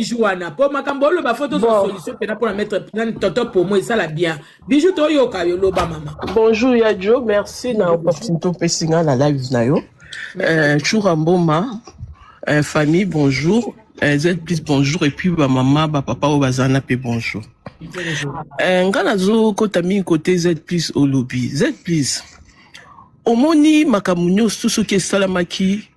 Jouana, pour ma cambolo, ma photo sur solution pour la mettre tonton pour moi, ça la bien. Bijou to yo kayolo ba maman. Bonjour Yadjo, merci na opportunité pesinga la live na yo. Chouramboma, famille bonjour, Z plus bonjour et puis ba maman, ba papa o bazana pe bonjour. Ngana zo kotami côté Z plus au lobby. Z plus. Omoni makamunyo tout ce qui est salamaki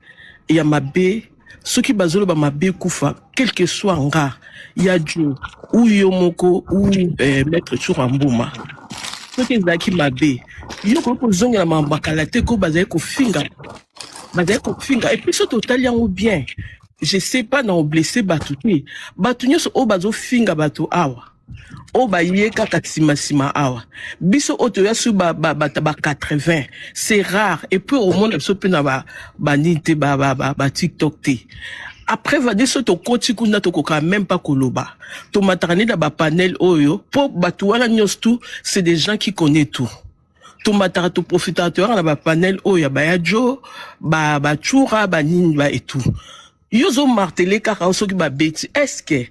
ya mabe. Ceux qui basent ba mabe kufa, quel que soit nga, Yadjo, ou Yomoko, ou Maître Chouramboma. Ceux qui zaki mabe, yoko zonga ma bakalate ko bazaye ko finga. Bazaye ko finga. Et puis ce total yango bien. Je sais pas na blessé batouté. Batunyo so o bazo finga bato awa. O ba yeka katsima awa. Biso otoya su ba 80. C'est rare. Et puis au monde so pe na ba nite ba TikTok te. Après va dire to koti kuna to koka même pas koloba. To matarani da ba panel oyo po batu wana nyostu, c'est des gens qui connaissent tout. To matara to profitateur na ba panel oyo ba Yadjo, ba chura ba ninba et tout. Yozo martelé car soki ba beti. Est-ce que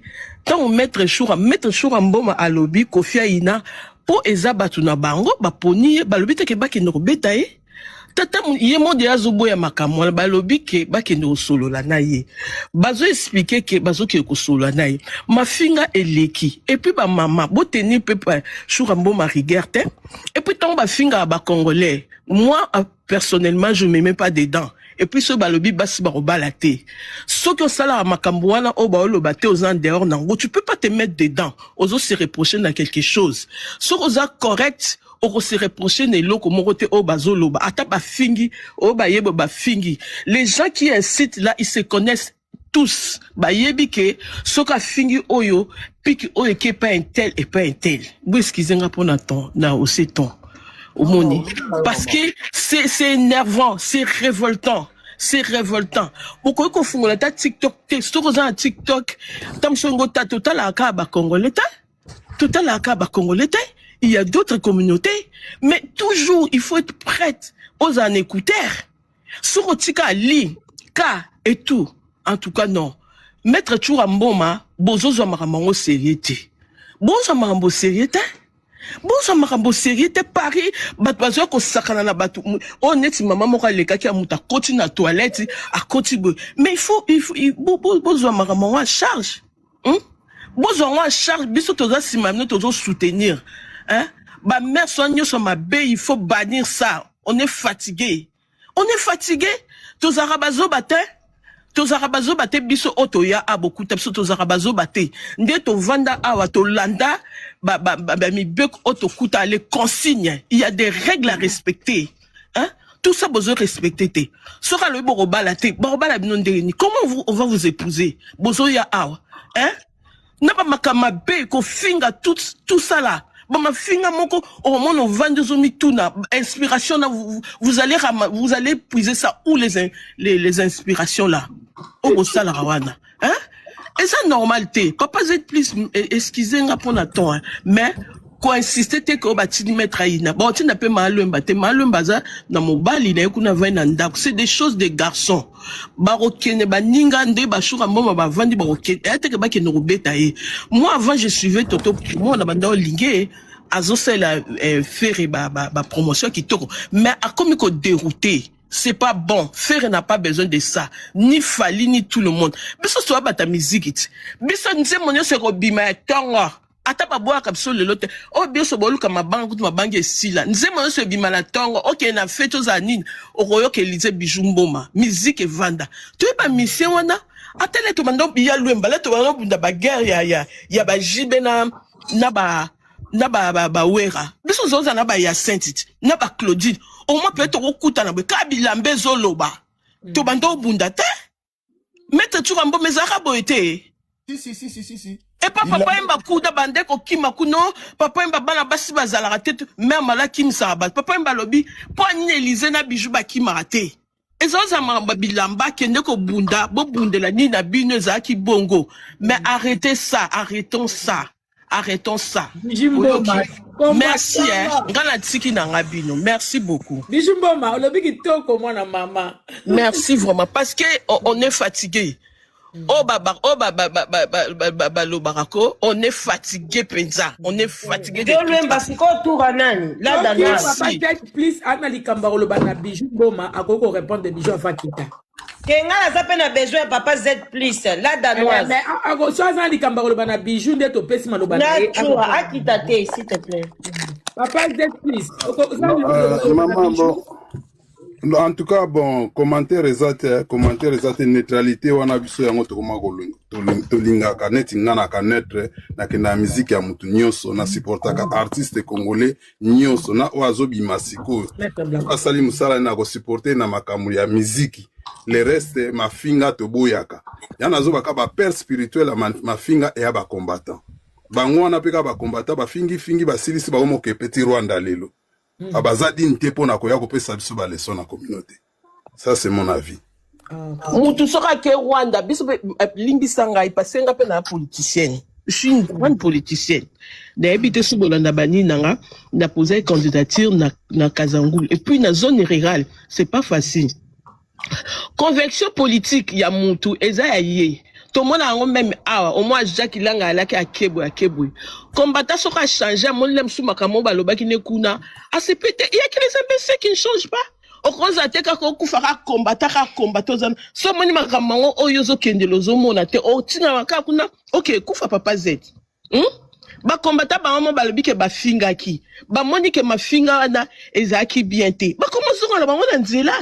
tant mettre Chouramboma à lobby Kofi Aina po eza batu na bango ba poni ba lobby te ke ba ke no beta e tata yemo de azobo ya makamwa ba lobby ke ba ke no solo la na ye bazo expliquer ke bazo ke ko solo la na ye mafinga eleki et puis ba mama bo tenir pepa Chouramboma rigueur te et puis tant ba finga ba congolais moi personnellement je me mets pas dedans. Et puis ce balobi basi barobalate. Ce que ça là makamboana o baolo bate aux en dehors nango, tu peux pas te mettre dedans. Ozo se reprocher dans quelque chose. Ce oza correct, o se reprocher ne loko morote o bazolo ba ata ba fingi, o ba yebo ba fingi. Les gens qui incitent là, ils se connaissent tous. Ba yebi ke soka fingi oyo, piki oyo ke pas un tel et pas un tel. Vous excusez nga pour naton, na aussi ton. Parce que c'est énervant, c'est révoltant. C'est révoltant. Pourquoi qu'on fout la TikTok, un TikTok, tam songo ta total akaba congolais, total akaba congolais. Il y a d'autres communautés, mais toujours il faut être prête aux en écouteurs. Sur tika li, ka et tout. En tout cas non. Maître Chouramboma, bozo zo maramango sériété. Bozo marambo sériété. Bon, ça m'a remboursé, Paris, bateau ko sakana na bateau. Honnête, maman m'a leka ki amuta koti na toilette, à koti. Mais il faut, besoin m'a remboursé en charge. Besoin en charge, biso toza si mamne tozo soutenir. Ba mère soigne sur ma baie, il faut bannir ça. On est fatigué. On est fatigué. Toza rabazo bate. Tozarabazo bate biso otoya a beaucoup tapso tozarabazo bate nde to vanda awa to landa mi bek otokuta les consignes, il y a des règles à respecter, hein, tout ça besoin respecter te sera le borobala te borobala binondeni comment on va vous épouser bozo ya awa, hein, na ba makama be ko finga tout ça là. Bon, ma finga moko, au moment où vendu tout na inspiration là, vous allez puiser ça où les inspirations là, au sala rawana, hein? Et ça normalité, quand pas être plus excusez nga pour naton, hein, mais quoi insister te ko batini mettre aina. Bon, tu n'as pas malumba baza dans mon bali na yekuna vena ndak. C'est des choses de garçons. Barokene ba ninga nde ba Chouramboma ba vandi barokene. Et te ke ba ke no beta e. Moi avant je suivais Toto, moi na banda lingé azo c'est la faire ba promotion qui toko. Mais a comme ko dérouté. C'est pas bon. Faire n'a pas besoin de ça. Ni Fali, ni tout le monde. Mais ce soit ta musique. Mais ça nous est mon se robima tonga. Ata ba boa kapso le lote. Oh bien so bolu ka ma banque ici là. Nous mon se bima la tonga. OK, na fait aux anines. Au royo que Élysée Bijumboma. Musique et vanda. Tu es pas mission wana. Atele to mando biya luemba. Là to mando bunda ba guerre ya ba jibena na ba wera. Biso zoza na ba ya Saint-Tite. Na ba Claudine. Au moins peut-être au kuta na be kabila mbezo loba. To bando bunda te. Maître Chouramboma mezara boete. Si. Et pas papa imba kuda bande ko kima kuno, papa imba bana basi bazala raté, même mala kim sabat. Papa imba lobby, po ni Élysée na bijou ba kima raté. Et ça ça m'a bilamba kende ko bunda, bo bundela ni na bino za ki bongo. Mais arrêtez ça, arrêtons ça. Merci, merci beaucoup. Maman. Merci vraiment, parce que on est fatigué. On est fatigué, Penza. On est fatigué de tout. Là, papa Z plus Anna Likamba le bana bijou boma à koko répondre des bijoux à Fakita. Kenga na zapena besoin papa Z plus la danoise. Mais à so Anna Likamba le bana bijou de to pesi malo bana. Akita te s'il te plaît. Papa Z plus. Maman bon. En tout cas, bon, commentaire exact, neutralité, on a vu ça, on a tolinga kanet, ngana kanetre, na kena musique ya mutu nyoso, na supporta ka artiste congolais nyoso, na oazobi masiko. Asali musala na ko supporter na makamu ya musique. Le reste, ma finga to boyaka. Yana zo baka ba père spirituel ma finga e ba combattant. Bango wana peka ba combattant, ba fingi ba silisi ba omo ke petit Rwanda lelo. Abazadi nte pona koya kopesa biso ba leçon na communauté. Ça c'est mon avis. Mutu soka ke Rwanda biso limbisanga ipasenga pe na politicienne. Je suis une grande politicienne. D'habiter sous Bolanda Bani nanga na posé candidature na Kazangoul et puis na zone rurale, c'est pas facile. Conviction politique ya mutu eza ya ye. Tout le monde a même au moins Jacques Langa ala ki akebwe. Combattant soka changer mon lem sou makamo baloba ki ne kuna. A se pété, il y a que les imbéciles qui ne changent pas. Au contraire, quand on fera combattre, so moni makamango oyozo kendelozo mona te o tina makakuna. OK, kufa papa Z. Ba combattant ba mama balobi ke ba finga ki. Ba moni ke ma finga wana ezaki bien te. Ba comment so na ba mona nzela?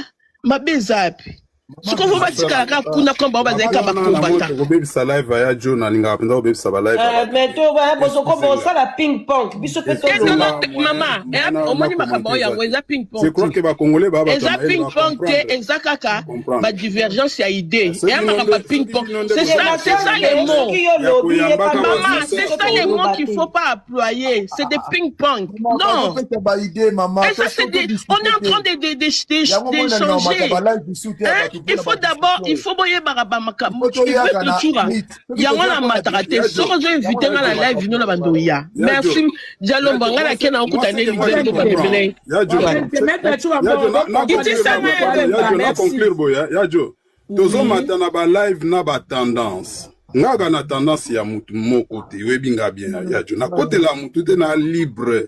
Ma bezapi. Ce qu'on va dire là, kuna komba bazeka ba combattant. Obebisa live ya Jo na linga penda obebisa ba live. Mais to ba bozo ko boza la ping pong. Biso pe to maman, au moni makabo ya weza ping pong. Je crois que ba congolais ba eza ping pong te ezakaka ba divergence ya idée. Et makaba ping pong. C'est ça les mots. Maman, c'est ça les mots qu'il faut pas employer. C'est des ping pong. Non. Et ça c'est des on est en train d'échanger. Il faut boyer baraba makamu. Il faut culture. Yangana matarate. Soko zo invité na la live no la bandoya. Merci Diallo Mbanga na kena okutane libendo ba bebele. Ya Jo. Tozo matana ba live na ba tendance. Ngaga na tendance ya mutu moko te webinga bien ya Jo. Na kote la mutu te na libre.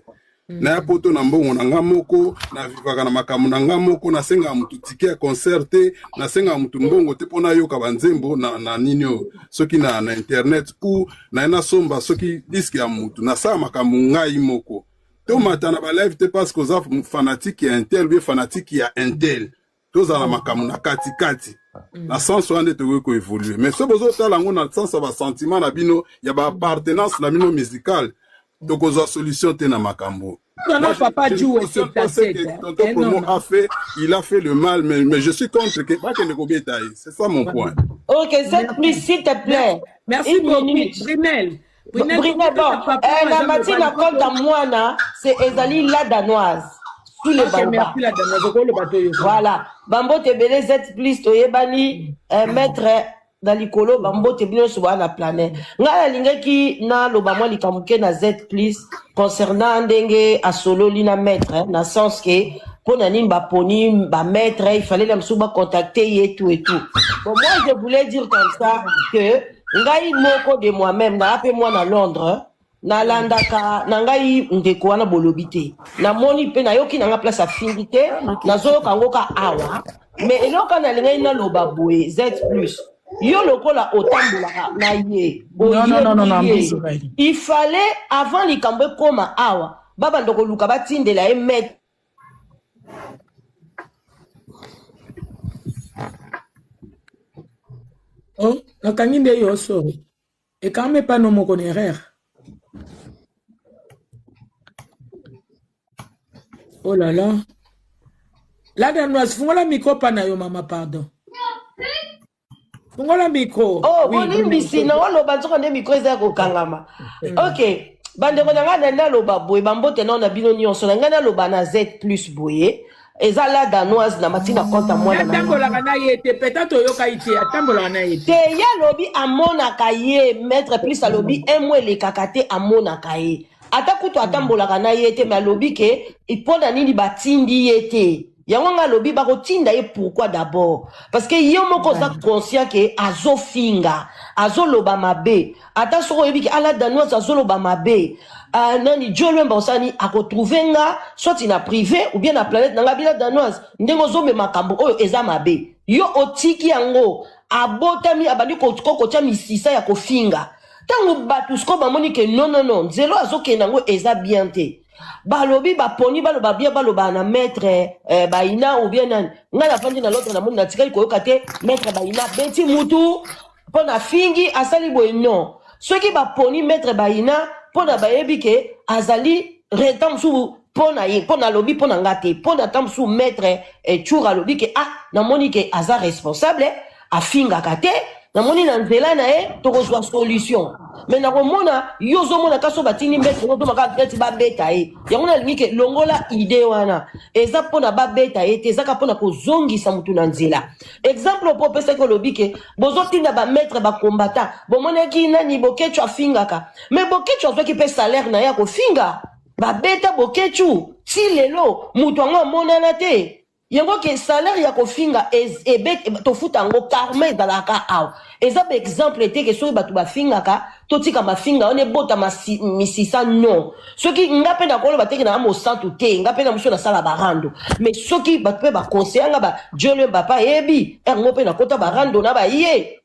Na ya poto na mbongo na nga moko na vivaka na makamu na nga moko na senga mutu tike ya concert te na senga mutu mbongo te pona yoka banzembo na ninyo soki na internet ou na ena somba soki diske ya mutu na sa makamu ngai moko to matana ba live te parce que za fanatique ya intel bien fanatique ya intel to za na makamu na kati na sens wande te ko évoluer mais so bozo tala ngo na sens ba sentiment na bino ya ba appartenance na bino musical. Donc, aux solutions, t'es dans Makambo. Non, papa Dieu, c'est il a fait le mal, mais je suis contre que c'est ça mon point. Ok, c'est plus, s'il te plaît. Merci beaucoup, Brunel. La matière à compte à moi, c'est Ezali la danoise. Sous les Bamba. Voilà. Bambo te belé Z plus, toyebani, maître. Dans l'icolo bambo te bien sur la planète nga la linga ki na loba moi likamuke na Z plus concernant ndenge a solo lina maître na sens que pour nani ba poni ba maître il fallait la msuba contacter et tout bon moi je voulais dire comme ça que ngai moko de moi-même na appelé moi na Londres na landaka na ngai ndeko wana bolobité na moni pe na yoki na nga place affinité na zo kangoka awa mais eloka na linga ina loba boye Z plus. Yo lokola otambola na ye. Non. Il fallait avant les cambe koma awa. Baba ndoko luka batinde la emet. Oh, na kanginde yo so. Et quand même pas no mo erreur. Oh là là. La dernière fois la micro pa na yo mama pardon. Ngola micro. Oh, oui, bisi na walo banzoko ne micro ezako kangama. OK. Bande ko nga na loba boye bambote na bino nyonso na ngana loba na Z plus boye. Eza la danoise na matina konta moi na. Tambola kana yete peut-être yoka ite tambola na yete. Te ya lobi amona kaye maître plus alobi emwe le kakate amona kaye. Ata kuto atambola kana yete mais alobi ke ipona nini batindi yete. yango nga lobi bakotinda ye pourquoi d'abord parce que yo moko za conscient que azofinga azoloba mabe ata soko yebi ki ala danoise azoloba mabe nani Dieu lui mbosani akotrouver nga soit na privé ou bien na planète na bila danoise ndengo zombe makambo oyo eza mabe yo otiki yango abotami abandi ko tia misisa ya kofinga tango batu sko bamoni ke non nzelo azokenda ngo eza bien te balobi baponi baloba bien baloba na maître baina ou bien nani nga na fandi na l'autre na moni na tikali koyoka te maître baina beti mutu pona fingi asali boye non soki baponi maître baina pona bayebi ke azali retam su pona ye pona lobi pona ngate pona tam su maître chura lobi ke na moni ke aza responsable afinga kate na moni na nzela na ye tokozwa solution mais na komona yozo mona kaso batini maître no to maka tete ba beta ye yango na lingi ke longola idée wana eza pona ba beta ye te zaka pona kozongisa mutu na nzela exemple po pesa ko lobi ke bozotinda ba maître ba combattant bomona ki nani bokechu afingaka mais bokechu azoki pe salaire na ya ko finga ba beta bokechu ti lelo mutu ngo monana te yango ke salaire ya kofinga tofuta ngo karma ezalaka awa eza ba exemple te ke soki bato bafingaka totika mafinga one bota misisa non soki nga mpe nakoloba teke na mosantu te nga mpe na mosu nasala barando mais soki bato mpe bakonseyanga ba dieu papa yebi ngo mpe nakota barando na baye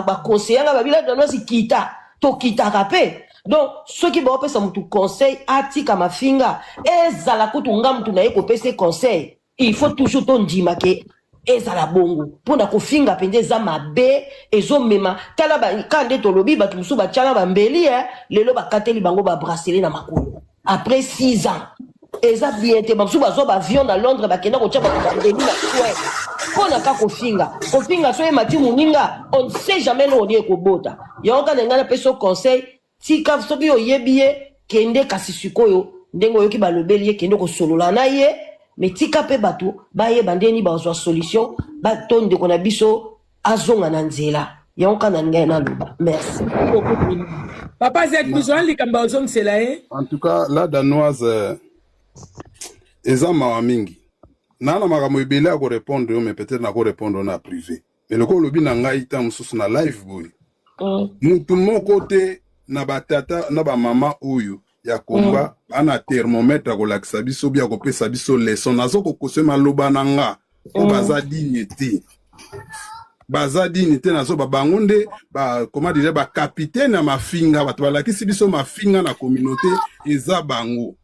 bakonseyanga babila danoisi kita tokitaka mpe donc soki baopesa mutu conseil atika mafinga ezala kutu nga mutu na ye kopesa conseil il faut toujours ton ndima ke ezala bongo pona kofinga pende za mabe ezomema tala ba kande tolobi batu musu ba tchala ba mbeli lelo bakateli bango ba bracelet na makolo après 6 ans eza bien te musu bazo ba avion na Londres bakenda ko tchaba ba mbeli na souhait pona ka kofinga so e mati muninga on sait jamais lo nie ko bota yonga ngana peso conseil tika soki oyebie kende kasi sikoyo ndengo yoki balobeli kende ko solola na ye mais tika pe batu baye bandeni bazwa solution batonde kona biso azonga na nzela yonka na ngai na luba merci papa Z besoin likamba ozong selae en tout cas la danoise eza mawa mingi nana makambo ebele ako répondre mais peut-être na ko répondre na privé mais loko lobi na ngai ta mususu na live boy mutu moko te na batata na ba mama oyo ya komba ana thermomètre ko lakisa biso bia ko pesa biso leçon nazo ko kosema loba nanga o baza dignité nazo ba bangonde ba comment dire ba capitaine na mafinga bato balakisi biso mafinga na communauté eza bango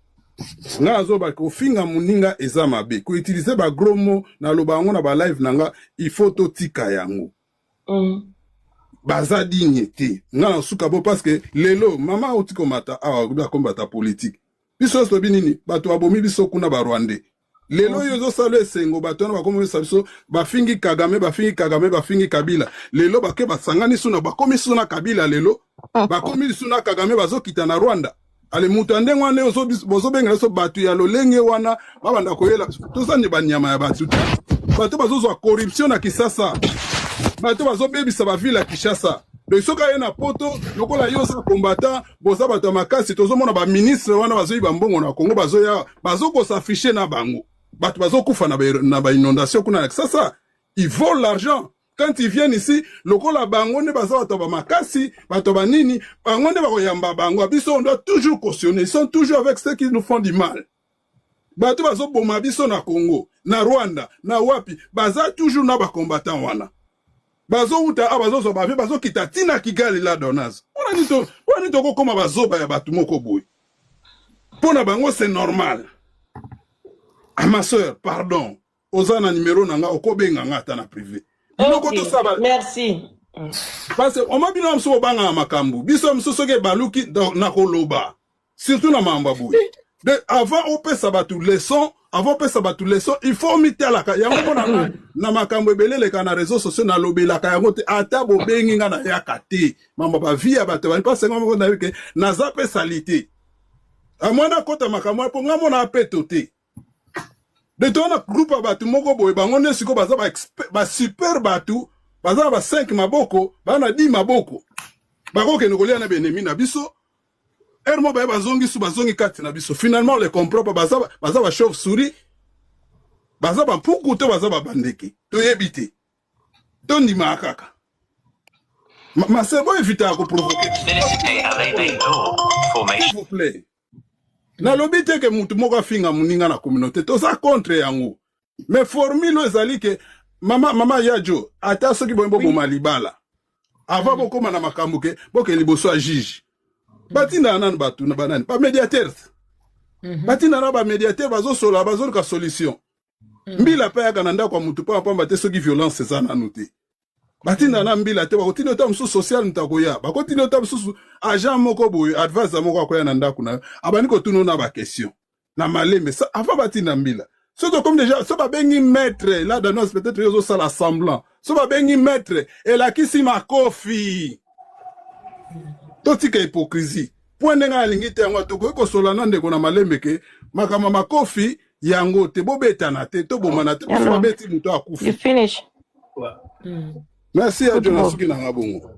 nazo ba ko finga muninga eza mabe ko utiliser ba gros mots na loba ngo na ba live nanga il faut to tika yango baza dignité ngana suka bo parce que lelo mama otiko mata awa kombata politique biso so binini bato abomi biso kuna ba Rwandais lelo yozo salo esengo bato na bakomi biso bafingi Kagame bafingi Kabila lelo bake basangani suna bakomi suna Kabila lelo bakomi suna Kagame bazokita na Rwanda ale mutu ndengo ane bozo benga so bato ya lolenge wana babanda koyela tozanye banyama ya bato bazo corruption na Kisasa bato bazobebisa ba ville ya Kinshasa donc soka ye na poto lokola yo sa combattant boza bato makasi tozomona ba ministre wana bazoyiba mbongo na Congo bazoya bazoko s'afficher na bango bato bazokufa na ba inondation kuna Kinshasa ils volent l'argent quand ils viennent ici lokola bango ne baza bato ba makasi bato ba nini bango ne bakoyamba bango biso on doit toujours cautionner ils sont toujours avec ceux qui nous font du mal bato bazoboma biso na Congo na Rwanda na wapi baza toujours na ba combattant wana bazo uta bazo so bavi bazo kita tina Kigali la donazo on dit to koma bazo ba ya batu moko boy pona bango c'est normal ma sœur pardon ozana numéro nanga okobenga ngata na privé merci parce que on m'a bino mso banga makambu biso mso soke baluki na koloba surtout na mamba boy de avant on peut sabatu leçon avant pesa batu leçon il faut mitala ka yango pona na makambo ebelele kana réseaux sociaux na lobela ka yango te ata bo bengi nga na yakate mamba ba via bato ba pas ngo na wike na za pesalité amwana kota makambo po nga mona apetote de tona groupe batu moko boye bango ne siko baza ba super batu baza ba 5 maboko bana 10 maboko bakoke ngolia na benemi na biso ermo ba bazongi su bazongi kati na biso finalement on les comprend pas baza ba chauve souris baza ba mpuku to baza ba bandeke toyebi te tondima kaka masebo éviter à provoquer s'il vous plaît na lobi te ke mutu moko afinga muninga na communauté toza contre yango mais formule ezali ke mama Yajo ata soki boyembo boma libala avant bokoma na makambo ke boke liboso a juge batinda nanu batu na banani ba médiateur batinda na ba médiateur bazosola bazoluka solution mbila pe yaka na ndako ya mutu pa pamba te soki violence eza nanu te batinda na mbila te bakotini ota mosusu social ntakoya bakotini ota mosusu agent moko boye advisor moko akoya na ndako na yo abandi kotuna na baquestion na malembe avant batinda mbila surtout comme déjà so babengi maître là dans nos peut-être yozo sala semblant so babengi maître elakisi makofi totika hypocrisie point ndenga alingi te yango tokoki kosola na ndeko na malembe ke makama makofi yango te bobetana te to bomana te so babeti muto akufi. You finish. Merci à Jonasuki na ngabongo.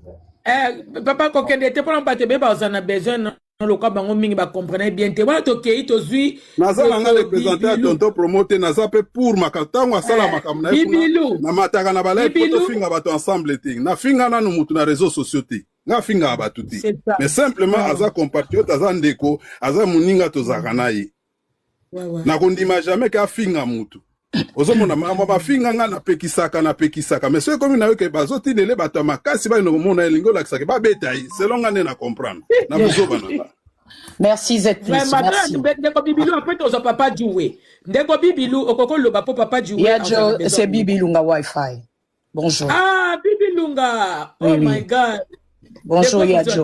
Papa kokende te pona bate be ba na besoin dans le cas bango mingi ba comprendre bien te wala to kei to zui nazala nga représenter à tonton promoter naza pe pour makatango asala makamna na mataka na balai poto finga bato ensemble te na finga na mutu na réseaux sociaux te nga finga bato te mais simplement aza compatriote aza ndeko aza muninga tozaka na ye na kondima jamais ka finga mutu ozomona mama bafinga nga na pekisaka mais soki komi na yo ke bazotinele bato makasi ba nomona elingo lakisaka ba betayi selon nga ne na comprendre na buzoba na. Merci Z+. Merci. Ndeko Bibilou après to papa jouer. Ndeko Bibilou okoko loba po papa jouer. Yajo c'est Bibilunga Wi-Fi. Bonjour. Ah Bibilunga. Oh my God. Bonjour Yajo.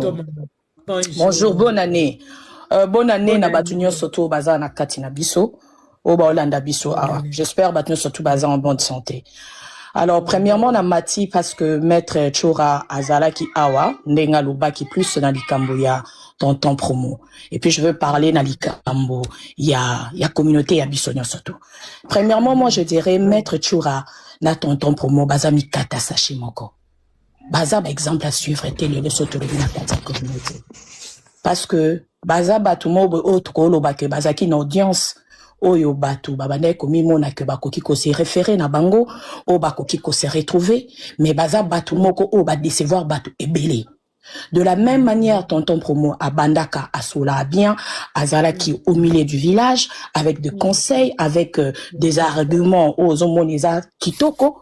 Bonjour, bonne année. Bonne année na batunyo soto baza na kati na biso. Oba Olanda biso awa. J'espère batunyo soto baza en bonne santé. Alors, premièrement, na mati parce que maître Chora Azala ki awa, ndenga lubaki plus na likambo ya tonton promo. Et puis, je veux parler na likambo ya communauté ya bisonyo soto. Premièrement, moi, je dirais maître Chora na tonton promo, baza mi kata sashi moko. Baza, par exemple, à suivre et le soto na kata communauté. Parce que, baza batumo autre kolo bake baza ki na audience. Oyo batu babane komi mona ke bakoki ko se référer na bango o bakoki ko se retrouver mais baza batu moko o ba décevoir batu ebele. De la même manière tonton promo à Bandaka asola bien azala qui au milieu du village avec des conseils avec des arguments aux omoneza kitoko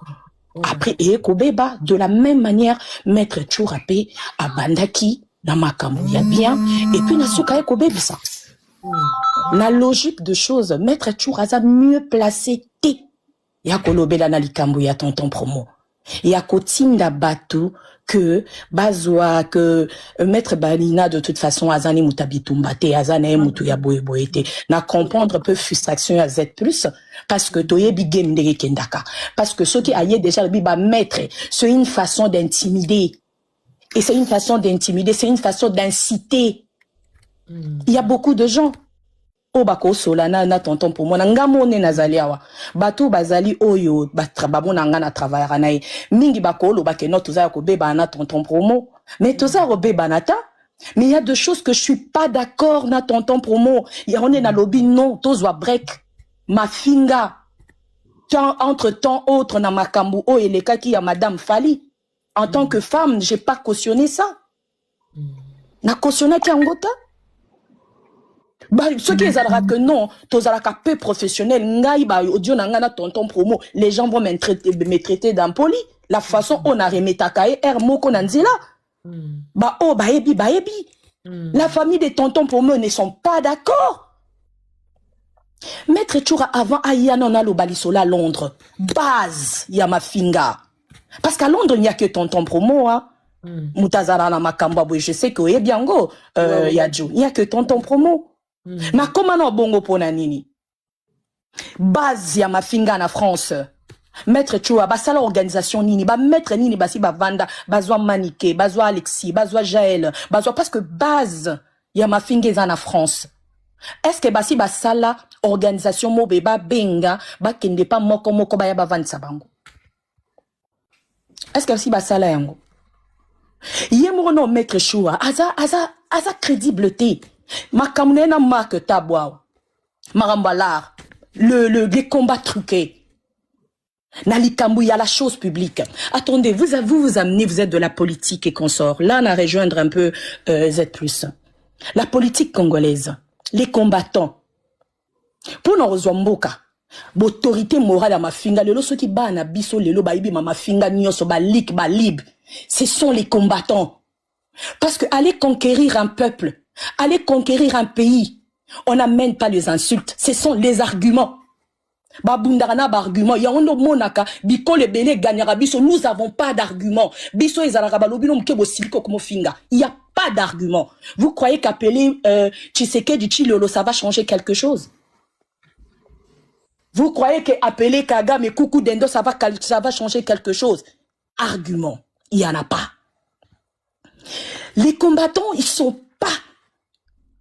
après eko beba de la même manière maître Chourapé à Bandaki na makambo ya bien et puis na suka eko bebisa. La logique de choses, maître Chouraza mieux placé te. Ya kolobela na likambo ya tonton promo. Ya kotinda batu que bazwa que maître Balina de toute façon azani mutabitumba te azana mutu ya boyeboyete na comprendre peu frustration à Z+ parce que toye bigem de kendaka parce que ce qui aye déjà bi ba maître c'est une façon d'intimider et c'est une façon d'intimider c'est une façon d'inciter. Il y a beaucoup de gens. Bako solana na tonton pour moi ngamone nazali awa batu bazali oyo batrabamona ngana travailler na mingi bako lo bake no toza ko beba na tonton promo mais toza ko beba nata mais il y a deux choses que je suis pas d'accord na tonton promo ya on est na lobby non tozwa break ma finga entre temps autre na makambu o eleka ki ya madame Fali en tant que femme j'ai pas cautionné ça na cautionné ki angota. Bah, ce qui est alors que non, tozalaka peu professionnel, ngai ba audio nangana tonton promo, les gens vont me traiter d'impoli. La façon on a remis takae er moko nanzila. Bah oh bah ebi. La famille des tontons promo ne sont pas d'accord. Maître Choura avant ayana na lo balisola Londres, base ya mafinga. Parce qu'à Londres il n'y a que tonton promo hein. Mutazara na makamba je sais que ebiango Yajo, il n'y a que tonton promo. Na comment on bongo pona nini base ya mafinga na France maître Choua basala organisation nini ba maître nini basi ba vanda bazwa Maniké bazwa Alexis bazwa Jaël bazwa parce que base ya mafinga za na France est-ce que basi basala organisation mo be ba benga ba kende pa moko ba ya ba vanda bango est-ce que basi basala yango yemo no maître Choua aza crédibilité makamune na marque tabwa marambalar les combats truqués Nalikambu, il y a la chose publique. Attendez, vous amenez, vous êtes de la politique et consorts. Là, on a rejoindre un peu Z+. La politique congolaise, les combattants. Pour nous rejoindre, l'autorité morale à ma finga, le ceux qui bat na biso lelo ba ibi ma finga nyoso ba lik ba lib. Ce sont les combattants. Parce que aller conquérir un peuple, aller conquérir un pays, on n'amène pas les insultes, ce sont les arguments. Babundarana ba argument, ya ono monaka biko le belé gagnera biso, nous avons pas d'argument. Biso ezalaka balobino mkebo siliko comme finga. Il y a pas d'argument. Vous croyez qu'appeler Tshisekedi Tshilolo ça va changer quelque chose? Vous croyez qu'appeler Kagame et Koukou Dendo, ça va changer quelque chose? Argument, il n'y en a pas. Les combattants, ils sont pas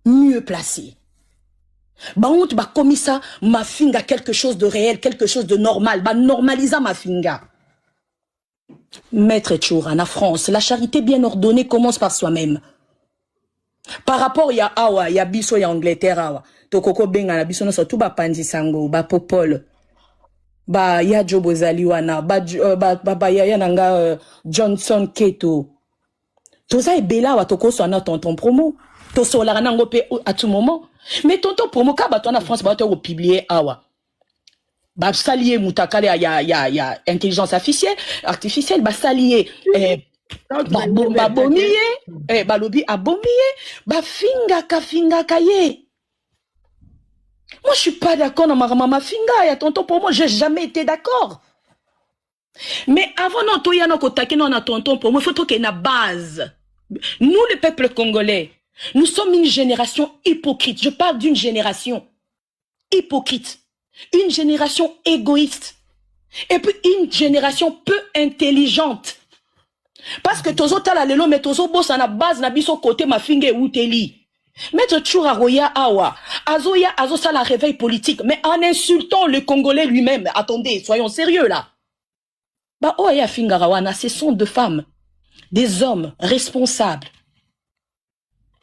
mieux placés. Bah, on va commis ça, ma finga, quelque chose de réel, quelque chose de normal. Bah, normalisa ma finga. Maître Tchoura, en France, la charité bien ordonnée commence par soi-même. Par rapport, il y a Awa, il y a Bisso, il y a Angleterre, Awa. Tokoko benga na biso no surtout ba Panzi Sango, ba Popol, ba ya Jobo Zaliwana, ba ya nanga Johnson Keto. Toza ebela wa toko so na tonton promo. To so la nango pe à tout moment. Mais tonton promo ka ba na France ba to publier awa. Ba salier mutakale ya intelligence artificielle ba salier ba bomier ba lobi abomier ba finga kaye. Moi, je suis pas d'accord dans ma finga. Et tonton, pour moi, j'ai jamais été d'accord. Mais avant, non, toi, y'en a qu'au non, tonton, pour moi, il faut qu'il y ait une base. Nous, le peuple congolais, nous sommes une génération hypocrite. Je parle d'une génération hypocrite. Une génération égoïste. Et puis, une génération peu intelligente. Parce que tozo tala lelo, mais tozo boss à la base, na biso côté ma finga ou teli. Maître Tchoura Roya Awa, Azo ça la réveil politique, mais en insultant le Congolais lui-même. Attendez, soyons sérieux là. Bah, Oya Fingarawana, ce sont deux femmes, des hommes responsables.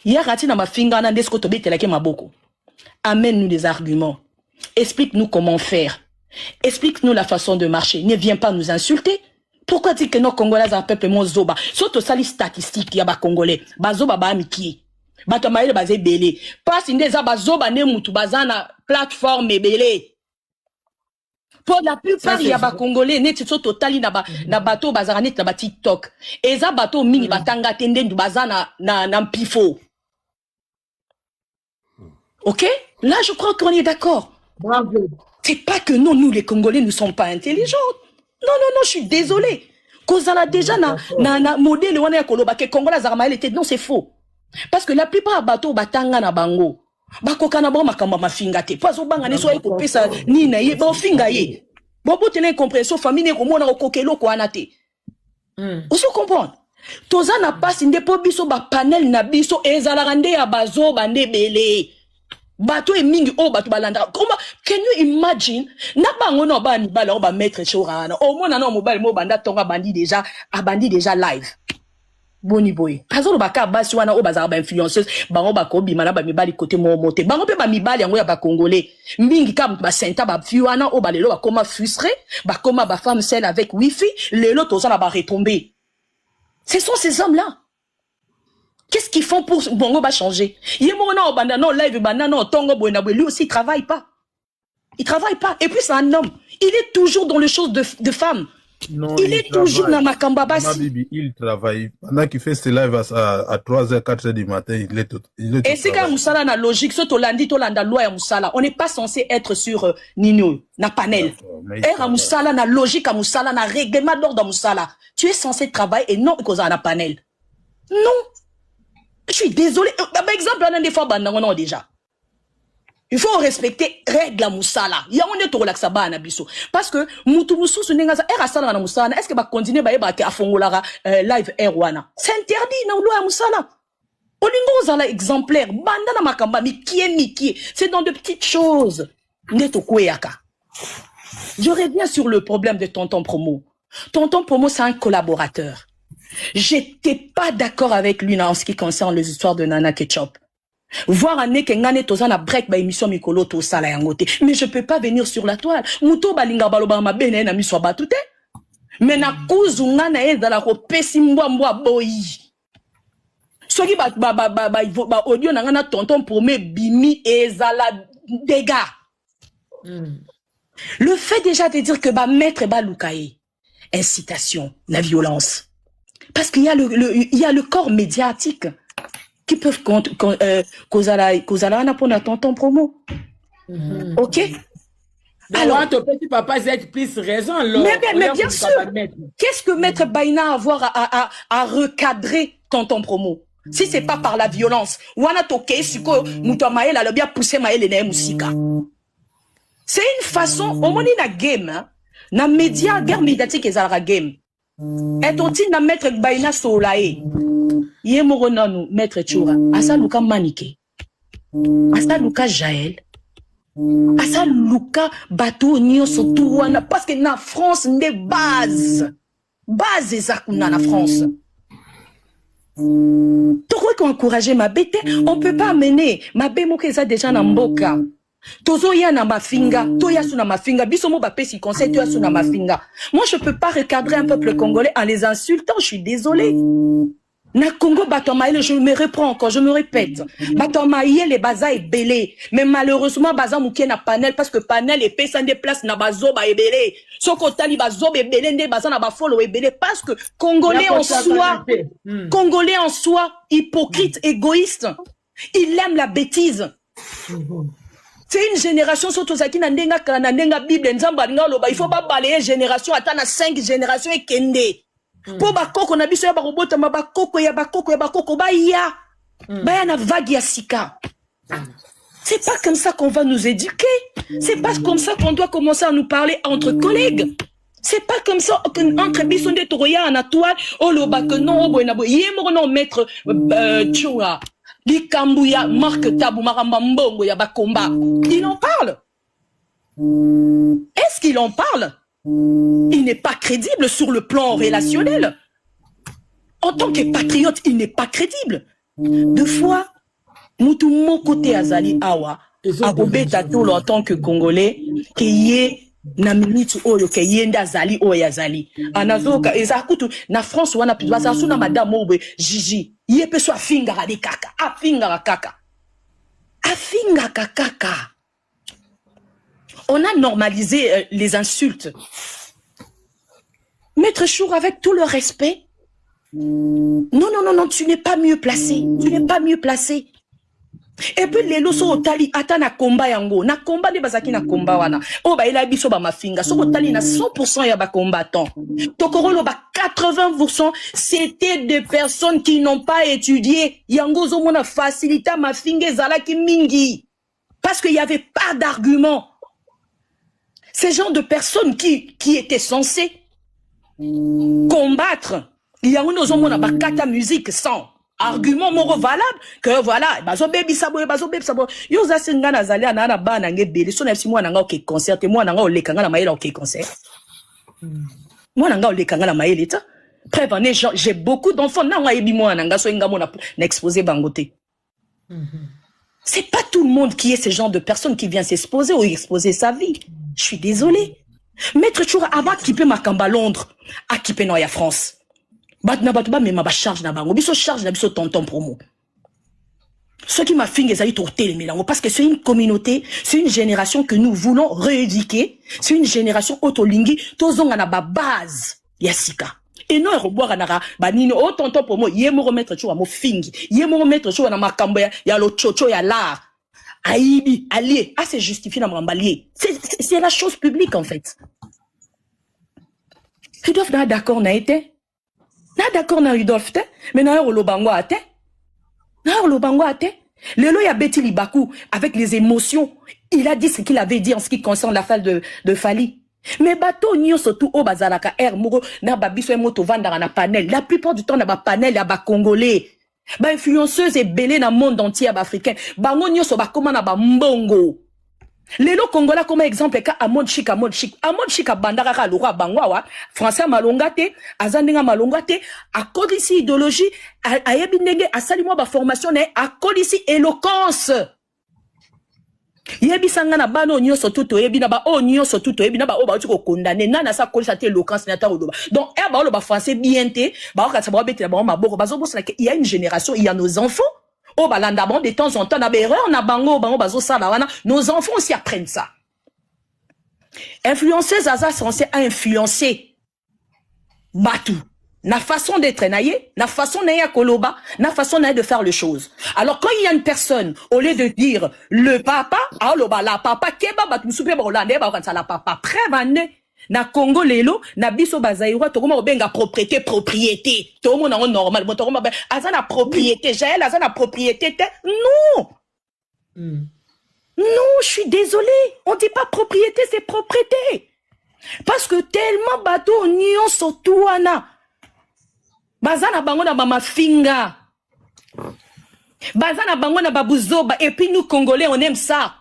Yarati na ma fingana desko tobe telake maboko. Amène-nous des arguments. Explique-nous comment faire. Explique-nous la façon de marcher. Ne viens pas nous insulter. Pourquoi dire que nos Congolais sont un peuple mon zoba? Surtout ça les statistiques, y'a ba Congolais. Ba zoba ba amiki. Bato maele bazé belé. Pas indeza bazoba ne mutu bazana plateforme belé. Pour la plupart il y a ba Congolais net so totali na bato bazara net na ba TikTok. Eza bato mingi batanga tende du bazana na mpifo. OK? Là je crois qu'on est d'accord. Bravo. C'est pas que nous les Congolais ne sommes pas intelligents. Non, je suis désolé. Kozala déjà na modèle wana ya koloba ke Congolais zaramael était non c'est faux. Parce que la plupart bateaux batanga na bango bakoka na ba makamba mafinga te pozo banga ne so ko pesa ni na ye ba finga ye bobo tene compression famille ko mona ko kokelo ko anate oso comprendre toza na passe ndepo biso ba panel na biso ezala rande ya bazo bande belé bateau e mingi o bateau balanda comment can you imagine na bango no ba ni bala o ba maître chorana o mona no mobile mo banda tonga bandi déjà live boni boy azolo baka basi wana o bazara ba influenceuse bango bako bimana ba mibali côté mo moté bango pe ba mibali yango ya ba congolais mingi kam ba senta ba fi wana o balelo ba koma frustré ba koma ba femme seule avec wifi lelo toza na ba retomber. Ce sont ces hommes là. Qu'est-ce qu'ils font pour bongo ba changer? Yemo na o banda non live banda non tongo boy na boy lui aussi il travaille pas et puis c'est un homme, il est toujours dans les choses de femmes. Non, il est toujours dans ma kambabasi. Il travaille. Pendant qu'il fait ses lives à 3h, 4h du matin, il est tout. Et c'est quand Moussala na logique, ce tolandi tolanda loi ya Moussala. On n'est pas censé être sur Nino, na panel. Et à Moussala na logique à Moussala na règlement d'ordre à Moussala. Tu es censé travailler et non cause na panel. Non. Je suis désolé. Par exemple, on a des fois bandango déjà. Il faut respecter règle à Moussala. Il y a un autre relax à Banabiso. Parce que Moutoumousou Sunengaza era sala na Moussala. Est-ce que va continuer à fongolara live erwana? C'est interdit na loi à Moussala. Olingo zala exemplaire. Banda na makamba mikie. C'est dans de petites choses. Neto kweyaka. Je reviens sur le problème de Tonton Promo. Tonton Promo, c'est un collaborateur. J'étais pas d'accord avec lui en ce qui concerne les histoires de Nana Ketchup. Voir un nez kengane toza na break ba émission mikolo to sala yangote. Mais je peux pas venir sur la toile. Muto balinga baloba mabe na miso batute. Mais na kuzunga na ezala ko pesi mbwa boyi. Soki ba audio na ngana tonton promet bimi ezala dégâts. Le fait déjà de dire que ba maître ba lukaye, incitation, la violence. Parce qu'il y a le corps médiatique qui peuvent causer la pour notre tonton promo. Ok? Alors, ton petit papa a plus raison. Mais bien sûr, qu'est-ce que maître Baina a à voir à recadrer tonton promo? Si c'est pas par la violence, wana toke suko muto maël a le bien poussé maël na musika. C'est une façon, au moins na game, hein, na média, guerre médiatique et zara game. Et on dit na maître Baina Solae, yé moronanu maître Tchoura, asa luka manike, asa luka Jaël, asa luka bateau nyo sotou wana, parce que na France n'est base ezakuna na France. Pourquoi qu'on encourager ma bête? On peut pas mener ma bête mokeza déjà na mboka. Tozo ya na mafinga, to ya su na mafinga, biso mo ba pesi conseil to ya su na mafinga. Moi je peux pas recadrer un peuple congolais en les insultant, je suis désolé. Na Congo Batomaïle, je me reprends encore, je me répète. Batomaïle les baza est belé, mais malheureusement baza mouké na panel parce que panel est payé des places na bazo ba ebelé. Soko tali bazo be belé ndé baza na ba follow ebelé parce que Congolais Congolais en soi, hypocrite, égoïste. Il aime la bêtise. C'est une génération surtout ça qui n'a ndenga Bible nzamba ngalo il faut pas balayer génération attendre 5 générations et kende. Pour bakoko na biso ya barobota ma bakoko ya bakoko ba ya na vague ya sika. C'est pas comme ça qu'on va nous éduquer. C'est pas comme ça qu'on doit commencer à nous parler entre collègues. C'est pas comme ça entre biso de toroya na toile oh lo ba que non boyna boy yemo non maître Tchoura Likambuya Marc Tabou Maramba Mbongo ya bakomba. Il en parle. Est-ce qu'il en parle? Il n'est pas crédible sur le plan relationnel. En tant que patriote, il n'est pas crédible. Deux fois, mutu mon côté azali awa, akobeta tolo en tant que Congolais, qui yé na minute oyo ke yenda azali oyo azali. Anazoka ezakutu na France wana pizwa sa suna madame obwe Gigi. Yé pe so afinga de kaka, afinga kaka. Afinga kaka. On a normalisé les insultes. Maître Chour, avec tout le respect, non, tu n'es pas mieux placé. Tu n'es pas mieux placé. Et puis les loso otali ata na komba yango, na komba de bazaki na komba wana. Oh ba ila biso ba mafinga, so otali na 100% ya ba combattants. Tokorolo ba 80% c'était des personnes qui n'ont pas étudié. Yango zo mona facilita mafinga zalaki mingi. Parce qu'il y avait pas d'argument. Ces gens de personnes qui étaient censées combattre, il y a une autre monde bakata musique sans argument moro valable que voilà bazo baby sabo yo za singa na zali na bana ngebele so na simwa nanga ok concert moi nanga olekanga na maïla ok concert moi nanga olekanga na maïla ta prévenez j'ai beaucoup d'enfants nanga yebi moi nanga so nga mona n'exposer bangoté. C'est pas tout le monde qui est ce genre de personne qui vient s'exposer ou exposer sa vie. Je suis désolé. Maître Tchoura, avant qui peut makamba Londres, à qui peut noya France. Batna batba mais ma charge na bango. Biso charge na biso tonton promo. Ce qui m'a fait les tourter les mélanges parce que c'est une communauté, c'est une génération que nous voulons rééduquer. C'est une génération autolingui. Tozong na ba base yasika. Et non reboire na banino o tonton promo. Yemo remettre Tchoura mo fingi. Yemo remettre Tchoura na makamba ya lo chocho ya la. Aïbi, allié. Ah, c'est justifié dans mon allié. C'est la chose publique, en fait. Rudolf n'a d'accord n'a été. N'a d'accord n'a Rudolf te. Mais n'a le bango a te. N'a le bango a te. Lelo y a Betty Libakou, avec les émotions. Il a dit ce qu'il avait dit en ce qui concerne l'affaire de Fali. Mais bateau nyo surtout au bazalaka air mouro n'a babiso et moto vanda na panel. La plupart du temps n'a ba panel ya ba congolais. Ba influenceuse et belé dans le monde entier africain. Bango nyo so ba koma na ba mbongo. Lelo Congolais comme exemple ka Amon Chic bandaka loko bangwawa français malongate azandinga malongate a kodisi idéologie a yebi ndenge asali mo ba formation na a kodisi éloquence yebi sanga na bano nyoso tuto yebi na ba o nyoso tuto yebi na ba o ba ko condamner nana sa kodisa te éloquence na ta oloba donc ba ba français bien te ba ka ba beti ba maboko bazo bossa il y a une génération il y a nos enfants. Oh, balanda bon, de temps en temps, na erreur, on a bango, bazo sala wana. Nos enfants aussi apprennent ça. Influencer Zaza censé influencer Batou. Na façon d'être naïe, na façon naïe à Koloba, na façon naïe de faire les choses. Alors quand il y a une personne, au lieu de dire le papa, la papa, keba Batou soupe bolande, la papa, prévane. Na Congo lelo na biso bazaïwa tokoma obenga propriété tout le monde est normal bon tokoma azana propriété Jaël azana propriété non non je suis désolé on dit pas propriété c'est propriété parce que tellement bateau nion sotuana bazana bango na ba finga bazana bango na babuzoba et puis nous Congolais on aime ça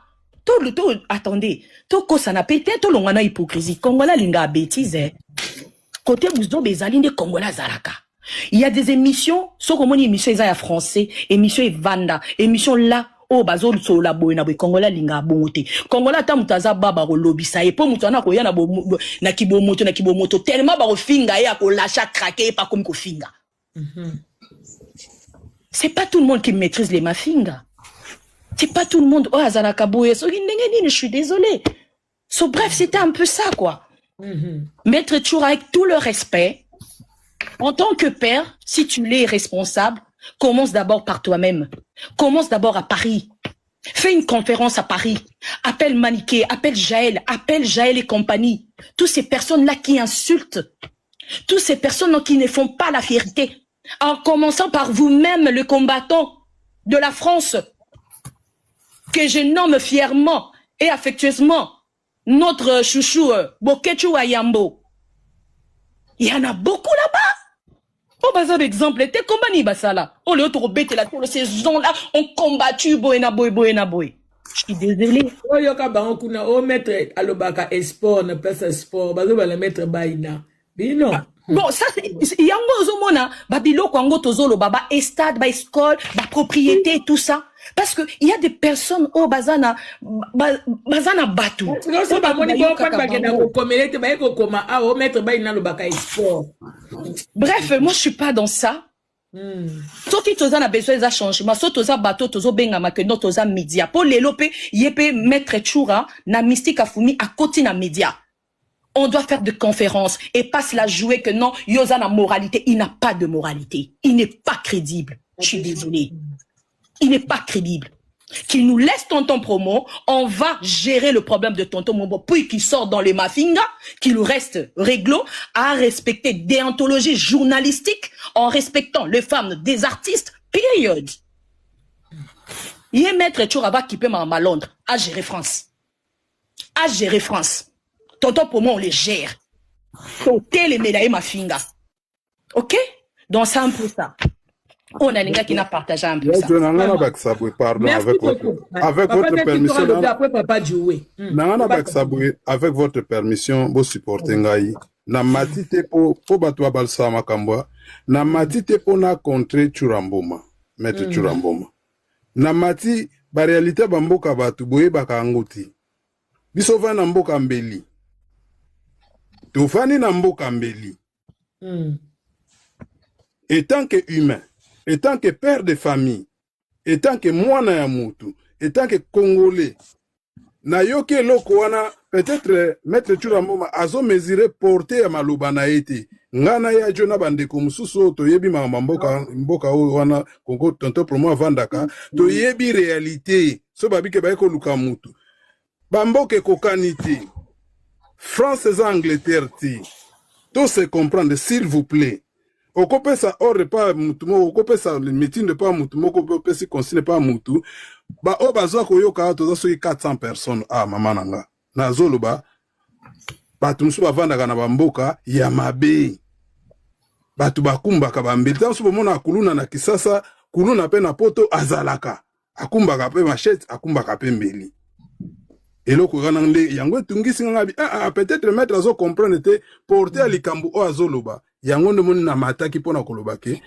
attendez, tout ça n'a pété, tout l'on a hypocrisie. Congolais linga bêtise. Côté bouzdo bezalinde Congolais zaraka. Il y a des émissions, so comme une émission est français, émission est vanda, émission là, oh bazo so la boina boy Congolais linga bonté. Congolais ta mutaza baba ko lobby ça et po mutana ko ya na kibomoto tellement ba ko finga ya ko lâcha craquer pas comme ko finga. C'est pas tout le monde qui maîtrise les mafinga. C'est pas tout le monde. Oh, je suis désolé. So, bref, c'était un peu ça, quoi. Maître Tchoura, avec tout le respect, en tant que père, si tu l'es responsable, commence d'abord par toi-même. Commence d'abord à Paris. Fais une conférence à Paris. Appelle Maniké, appelle Jaël et compagnie. Toutes ces personnes-là qui insultent. Toutes ces personnes qui ne font pas la fierté. En commençant par vous-même, le combattant de la France. Que je nomme fièrement et affectueusement notre chouchou Bokechu Ayambo. Il y en a beaucoup là-bas. Oh, bah, ça d'exemple, t'es combani basala. Oh, le autre bête là, toute ces gens-là ont combattu boy. Je suis désolé. Oh, yoka bango kuna, oh, maître alobaka esport, ne pas sport, bazo ba le maître baina. Bino. Bon, ça, il y a un zomona, babilo, kwango, tozolo, baba, estade, ba école, ba propriété, tout ça. Parce que il y a des personnes au bazana batu. Bref, moi je suis pas dans ça. Sauf que tu as besoin de changement, sauf que tu as bateau, tu as benga makeno, tu as média. Pour les lopé, yépe mettre Tchoura na mystique afumi à côté na média. On doit faire des conférences et pas se la jouer que non, yoza na moralité. Il n'a pas de moralité. Il n'est pas crédible. Je suis désolé. Il n'est pas crédible. Qu'il nous laisse tonton promo, on va gérer le problème de tonton Mombo, puis qu'il sort dans les mafingas, qu'il reste réglo, à respecter déontologie journalistique, en respectant les femmes des artistes, période. Il y a maître Tchouraba qui peut à Londres, à gérer France. À gérer France. Tonton promo, on les gère. Tonté les médailles mafinga. Ok? Donc c'est un peu ça. On a des gars qui n'a partagé un peu ça. Pardon, avec votre permission. Avec votre permission, vous supportez Ngaï. Na matite po batwa balsa makambwa. Na matite po na contre Churamboma. Maître Churamboma. Na mati ba réalité bamboka batu boye baka ngoti. Bisova na mboka mbeli. Tofani na mboka mbeli. Et tant que humain, et tant que père de famille, et tant que mwana ya mutu, et tant que Congolais, na yoke loko wana, peut-être Maître Churamboma azo mesurer porter ya maloba na ete. Ngana ya jona bandeko mususu to yebi mboka wana Congo tonto promo vandaka, to yebi réalité. So babike baeko luka mutu. Bamboke kokanite. France et Angleterre ti. Tout se comprendre, s'il vous plaît. Okope sa ore pa mutumo, okope sa le meeting de pa mutumo, okope si consigne pa mutu. Ba o bazwa koyoka to za soki 400 personnes. Ah mama nanga. Na zolo ba batu ba vanda na bamboka ya mabe. Batu bakumbaka bambeli. Tansu bomona kuluna na Kisasa, kuluna pe na poto azalaka. Akumbaka pe machette, akumbaka pe mbeli. eloko kana nde yango tungisi nga bi peut-être le maître azo comprendre te porter à likambu o azoloba yango ndo moni na mataki pona koloba ke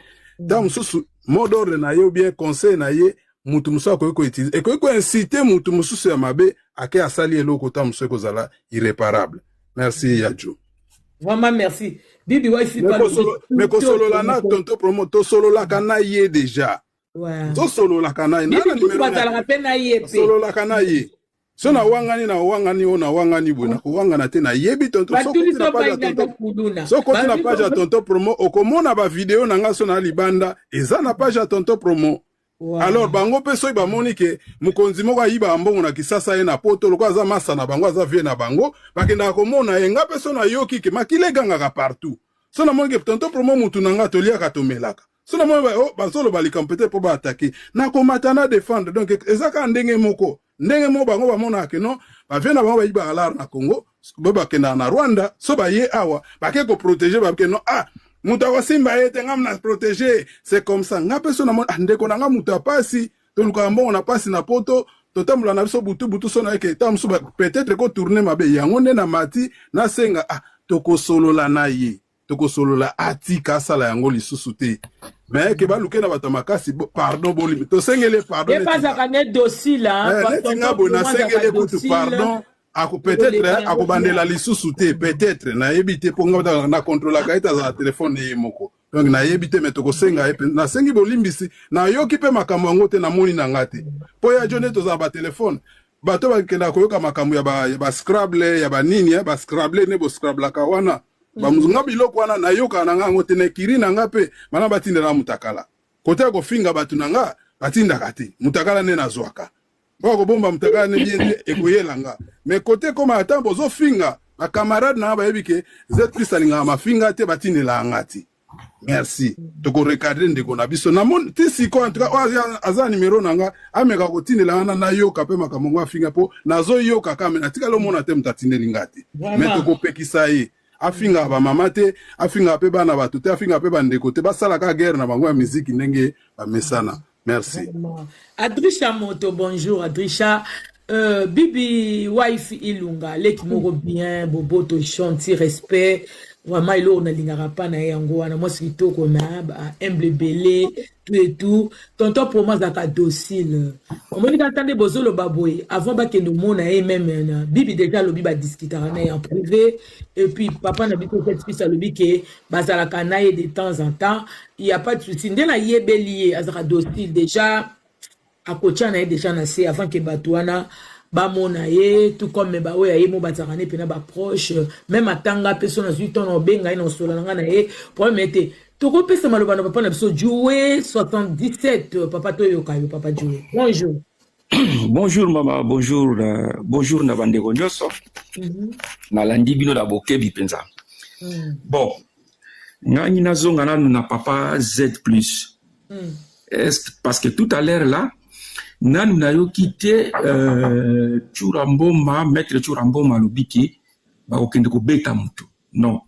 ta mususu mot d'ordre na ye ou bien conseil na ye mutu musu akoki koutilize ekoki koincite mutu mususu ya mabe ake asali eloko ta musu ekozala irréparable. Merci Yadjo. Vraiment merci. Bibi wa ici pas mais ko solo la na tonto promo to solo la kana ye déjà. Ouais. To solo la kana ye. Bibi tu vas la peine ye. Solo la kana ye. So na wangani ona wangani bona ko wangana te na yebi tonto so kuti na page tonto. So kuti na page tonto promo okomona ba vidéo na nga so na libanda eza na page tonto promo. Wow. Alors bango pe so ba monike mukonzi moko ayiba mbongo na kisasa ye na poto lokwa za masa na bango za vie na bango bakenda komona ye nga pe so na yoki ke makile ganga partout. So na monike tonto promo mutu na nga tolia ka tomelaka. So na monike bazolo balika peut-être po ba attaquer na komatana défendre donc ezaka ndenge moko bango ba mona ke non ba vie na bango ba yiba alar na Congo ba kenda na Rwanda so ba ye awa ba ke ko protéger ba ke non muta wasimba ete ngam na protéger c'est comme ça nga personne na ndeko na nga muta pasi to luka mbongo na pasi na poto totamula na biso butu so na ke tamsu peut-être ko tourner mabe yango nde na mati na senga toko solola na ye toko solola atika sala yango lisusu te mais ke ba luke na bato makasi pardon boli to sengele pardon pas à ne dossier là nga bona sengele kutu pardon ako peut-être ako bandela lisusu te peut-être na yebite po nga na contrôle kaita za téléphone ye moko donc na yebite metoko senga na sengi bolimbisi na yoki pe makambo yango te na moni na ngate po ya jone to za ba téléphone bato ba kenda koyoka makambo ya ba scrabble ya ba nini ba scrabble ne bo scrabble ka wana ba muzunga biloko wana na yoka na nga ngote na kiri na ngape mana batindela mutakala kote ko finga batu na nga batinda kati mutakala ne na zwaka bako bomba mutakala ne bien ekoyelanga mais côté comme attend bozo finga ma camarade na ba yebike z plus alinga mafinga te batinela ngati. Merci toko recadrer ndeko na biso na mon tisi ko en tout cas aza numéro nanga ameka kotinela na yoka pe makambo afinga po nazo yoka kama na tikalo mona te mtatineli ngati mais toko pekisa ye afinga ba mama te afinga pe bana batu te afinga pe bandeko te basala ka guerre na bango ya musique ndenge ba mesana. Merci. Adrisha Moto, bonjour Adrisha. Bibi wife Ilunga, leki moko bien, bobo to chanti respect. Vraiment il on a lingara pa na yango na moi c'est to comme humble belé tout et tout. Tonton pour moi zaka docile. On me dit qu'attendez bozo le baboy avant ba que nous mona et même Bibi déjà lobi ba discuter en privé et puis papa na bito cette fille ça lobi que bazala kanaye de temps en temps, il y a pas de souci. Ndena yebelié azaka docile déjà à côté na déjà nassé avant que batouana ba monaye tout comme ba oya ye mo batarane pena ba proche même atanga personne na 8 ans benga ino sola nga na ye problème était to ko pesa maloba na papa na biso jouer 77 papa to yo kayo papa jouer. Bonjour. Bonjour maman, bonjour bonjour na bande konyoso na landi bino da bokebi penza. Bon ngani nazonga na papa Z+. Est-ce parce que tout à l'heure là nan na yo quitté Churamboma maître Churamboma lobiki ba okende ko beta mutu non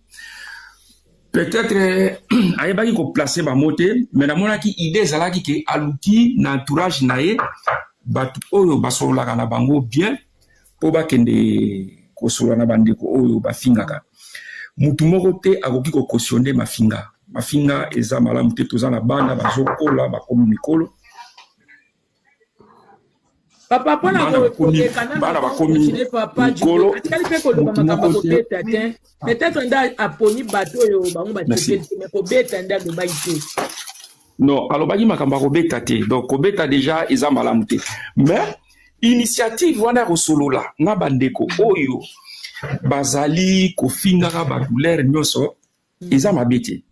peut-être ayebaki ko placer ba moté mais na mona ki idée zalaki ke aluki na entourage nae batu oyo basolola na bango bien po ba kende ko solola na bandeko oyo ba fingaka mutu moko te akoki ko cautionner mafinga eza malamu te toza na bana bazokola ba komi mikolo. Papa pona ko bana ba komi mikolo peut-être nda aponi bato yo bango ba tete mais ko beta nda do baite. Non, alors bagi makamba ko beta te donc ko beta déjà eza malamu te mais initiative wana rosolola na bandeko oyo bazali ko fingaka ba douleur nyoso eza mabete.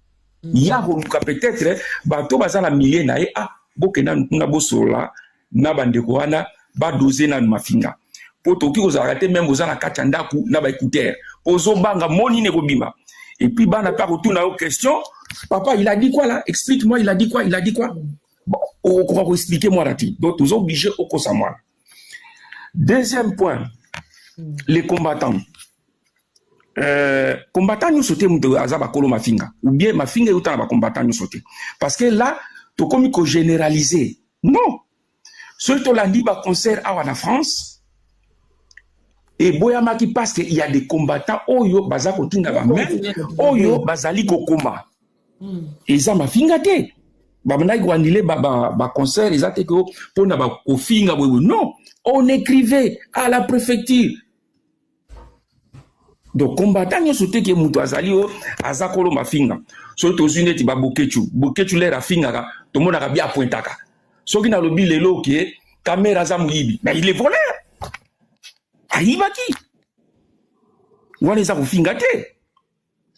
Ya koluka peut-être bato bazala milieu na ye bokena nga bosola na bandeko wana ba doser na mafinga poto ki kozala te même ozana kati ndaku na ba écouteur ozo banga moni ne kobima et puis bana pa retourner aux questions papa il a dit quoi là, explique-moi, il a dit quoi bon on va expliquer moi là donc nous obligés au kosa moi. Deuxième point, les combattants nous sauter muto azaba kolo mafinga ou bien mafinga utana ba combattant nous sauter parce que là to comme ko généraliser non surtout lundi ba concert à la France Et boyamaki parce qu'il y a des combattants oyo baza kotinga ba même oyo bazali kokoma. Et ça ma finga te. Ba mna ko andile ba concert ezate ko pona ba kofinga boyo. Non, on écrivait à la préfecture. Donc combattant yo sote ke muto azali o azakolo mafinga. So to zuneti ba bokechu le rafinga ka to mona ka bia pointaka. So ki na lobi lelo ke caméra za muyibi. Mais il est volé. Aïbaki. Wana eza kofinga te.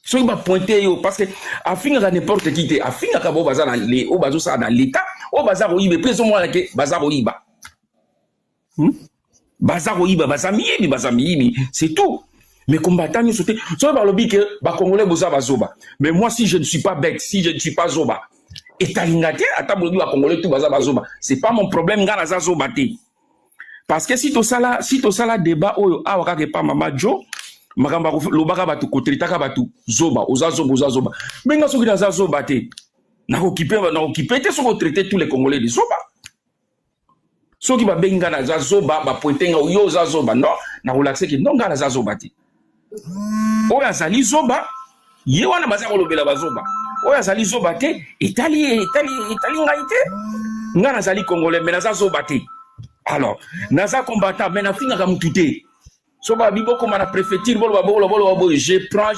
So il va pointer yo parce que afinga ka n'importe qui te afinga ka bo baza na le o bazo sa dans l'état o baza ko yibe preso mo ke baza ko yiba. Baza ko yiba baza miyibi c'est tout. Mais combattant yo sauté so par le bi que ba congolais boza bazoba. Mais moi si je ne suis pas bête, si je ne suis pas zoba et talingate ata bo bi ba congolais tout baza bazoba, c'est pas mon problème ngana za zoba te. Parce que si to sala débat oyo awaka ke pa mama Jo makamba lobaka batu kotrita batu zoba oza zoba menga soki na za zoba te na occupé te soko traiter tous les congolais de zoba soki ba benga na za zoba ba pointenga yo za zoba non na relaxer ke non nga na za zoba te oya zali zoba ye wana baza kolobela ba zoba oya zali zoba te Italie ngaite nga na zali congolais mais na za zoba te. Alors, naza combattant, mais na finga ka mutute. So ba bibo comme na préfecture, je prends,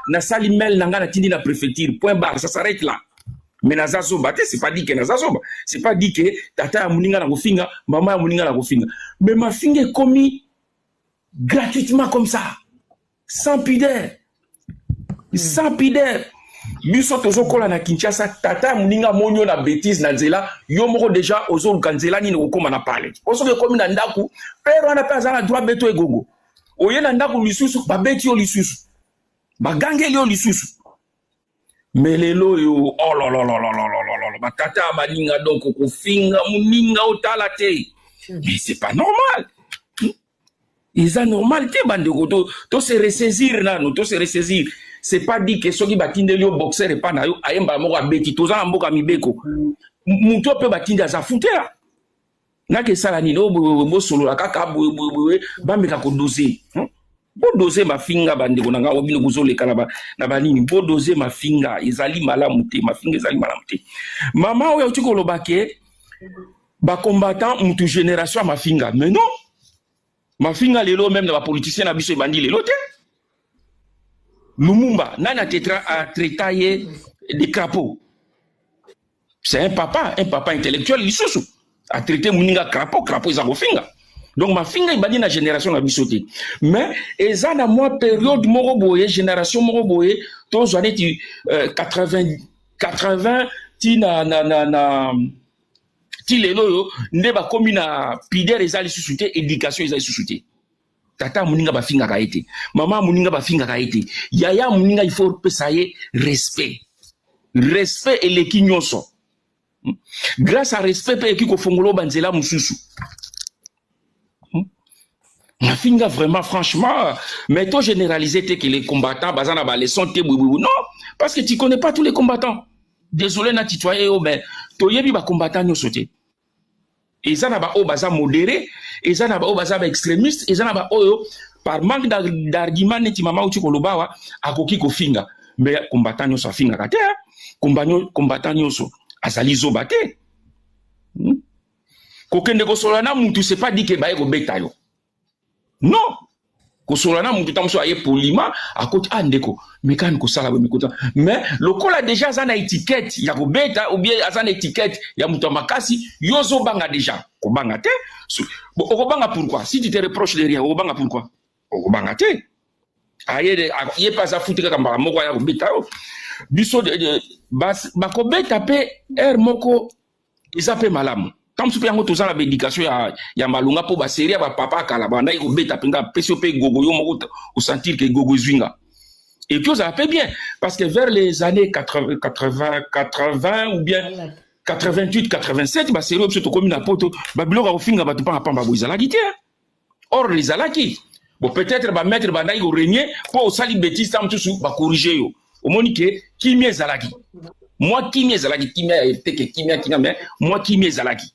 na sali mail nanga na tindi na préfecture. Point barre, ça s'arrête là. Mais naza so batte, c'est pas dit que naza so, c'est pas dit que tata ya muninga na kofinga, maman ya muninga na kofinga. Mais ma finga est commis gratuitement comme ça, sans pudeur. Sans pudeur. Biso tozo kola na Kinshasa tata muninga monyo na bêtise na nzela yo moko déjà ozo kanzela ni okoma na pale ozo ke komi na ndaku pero na pesa na droit beto egogo oye na ndaku lisusu ba beti yo lisusu ba gangeli yo lisusu mais lelo yo oh lololololololo ba tata baninga donc ko finga muninga otala te mais c'est pas normal. Ils sont normal te bande to se ressaisir na no to se ressaisir. C'est pas dit que ceux qui battent les boxeurs et pas na yo ayemba moko abeti toza mboka mibeko muto pe batinde za futer na ke sala ni no bo solo la kaka bo ba meka ko doser bo doser mafinga bande ko nanga obino kuzole kala na banini bo doser mafinga ezali malamu te mafinga ezali malamu te mama oyo tiko lobake ba combattant mutu génération mafinga mais non mafinga lelo même na ba politicien na biso bandi lelo te. Lumumba, nana tetra a traité des crapauds. C'est un papa intellectuel, il sous a traité Muninga crapaud ils ont finga. Donc ma finga il badi na génération na bisoté. Mais eza na moi période moroboye génération moroboye tous années 80 ti na ti lelo yo ndeba komi na pider ezali sous-souté éducation ezali sous-souté. Tata muninga ba finga ka été, maman muninga ba finga ka été, yaya muninga il faut pesaye respect et leki nyonso. Grâce à respect pe ki ko fongolo banzela mususu. Ma finga vraiment franchement, mais toi généraliser que les combattants bazana ba leçon te boubou non, parce que tu connais pas tous les combattants. Désolé na titoyer mais to yebi ba combattants nyonso te. Ils na ba o baza modéré, ils na ba o baza extrémiste, ils na ba o par manque d'argument neti mama uti kolobawa akoki ko finga. Mais combattant nyonso finga kate, combattant nyonso azali zoba te. Kokende ko solana mutu c'est pas dit que ba ko beta yo. Non. Ko solana mutu tamso aye polima akoti andeko mekani ko sala ba mikota. Mais le kola déjà za na étiquette ya ko beta ou bien za na étiquette ya mutu makasi yozo banga déjà. Ko banga te. Ko banga pourquoi? Si tu te reproches de rien, ko banga pourquoi? Ko banga te. Aye ye pas à foutre ka mbala moko ya ko beta yo. Biso ba ko beta pe moko isape malamu. Comme si on a une éducation, il y a malunga pour la série, papa kalabanda, il beta pinga, pesiope gogo yo moko ou sentir que gogo zwinga. Et puis ça fait bien parce que vers les années 80 ou bien 88, 87, bah série objet comme une poto, bah bloga au finga bah tu pas pamba boizalaki. Or les alaki, bon peut-être bah mettre bah naïgo régner pour sali bêtise tam tout sous bah corriger yo. Au monique qui m'est zalaki. Moi qui m'est zalaki, qui m'est teke qui m'est mais moi qui m'est zalaki.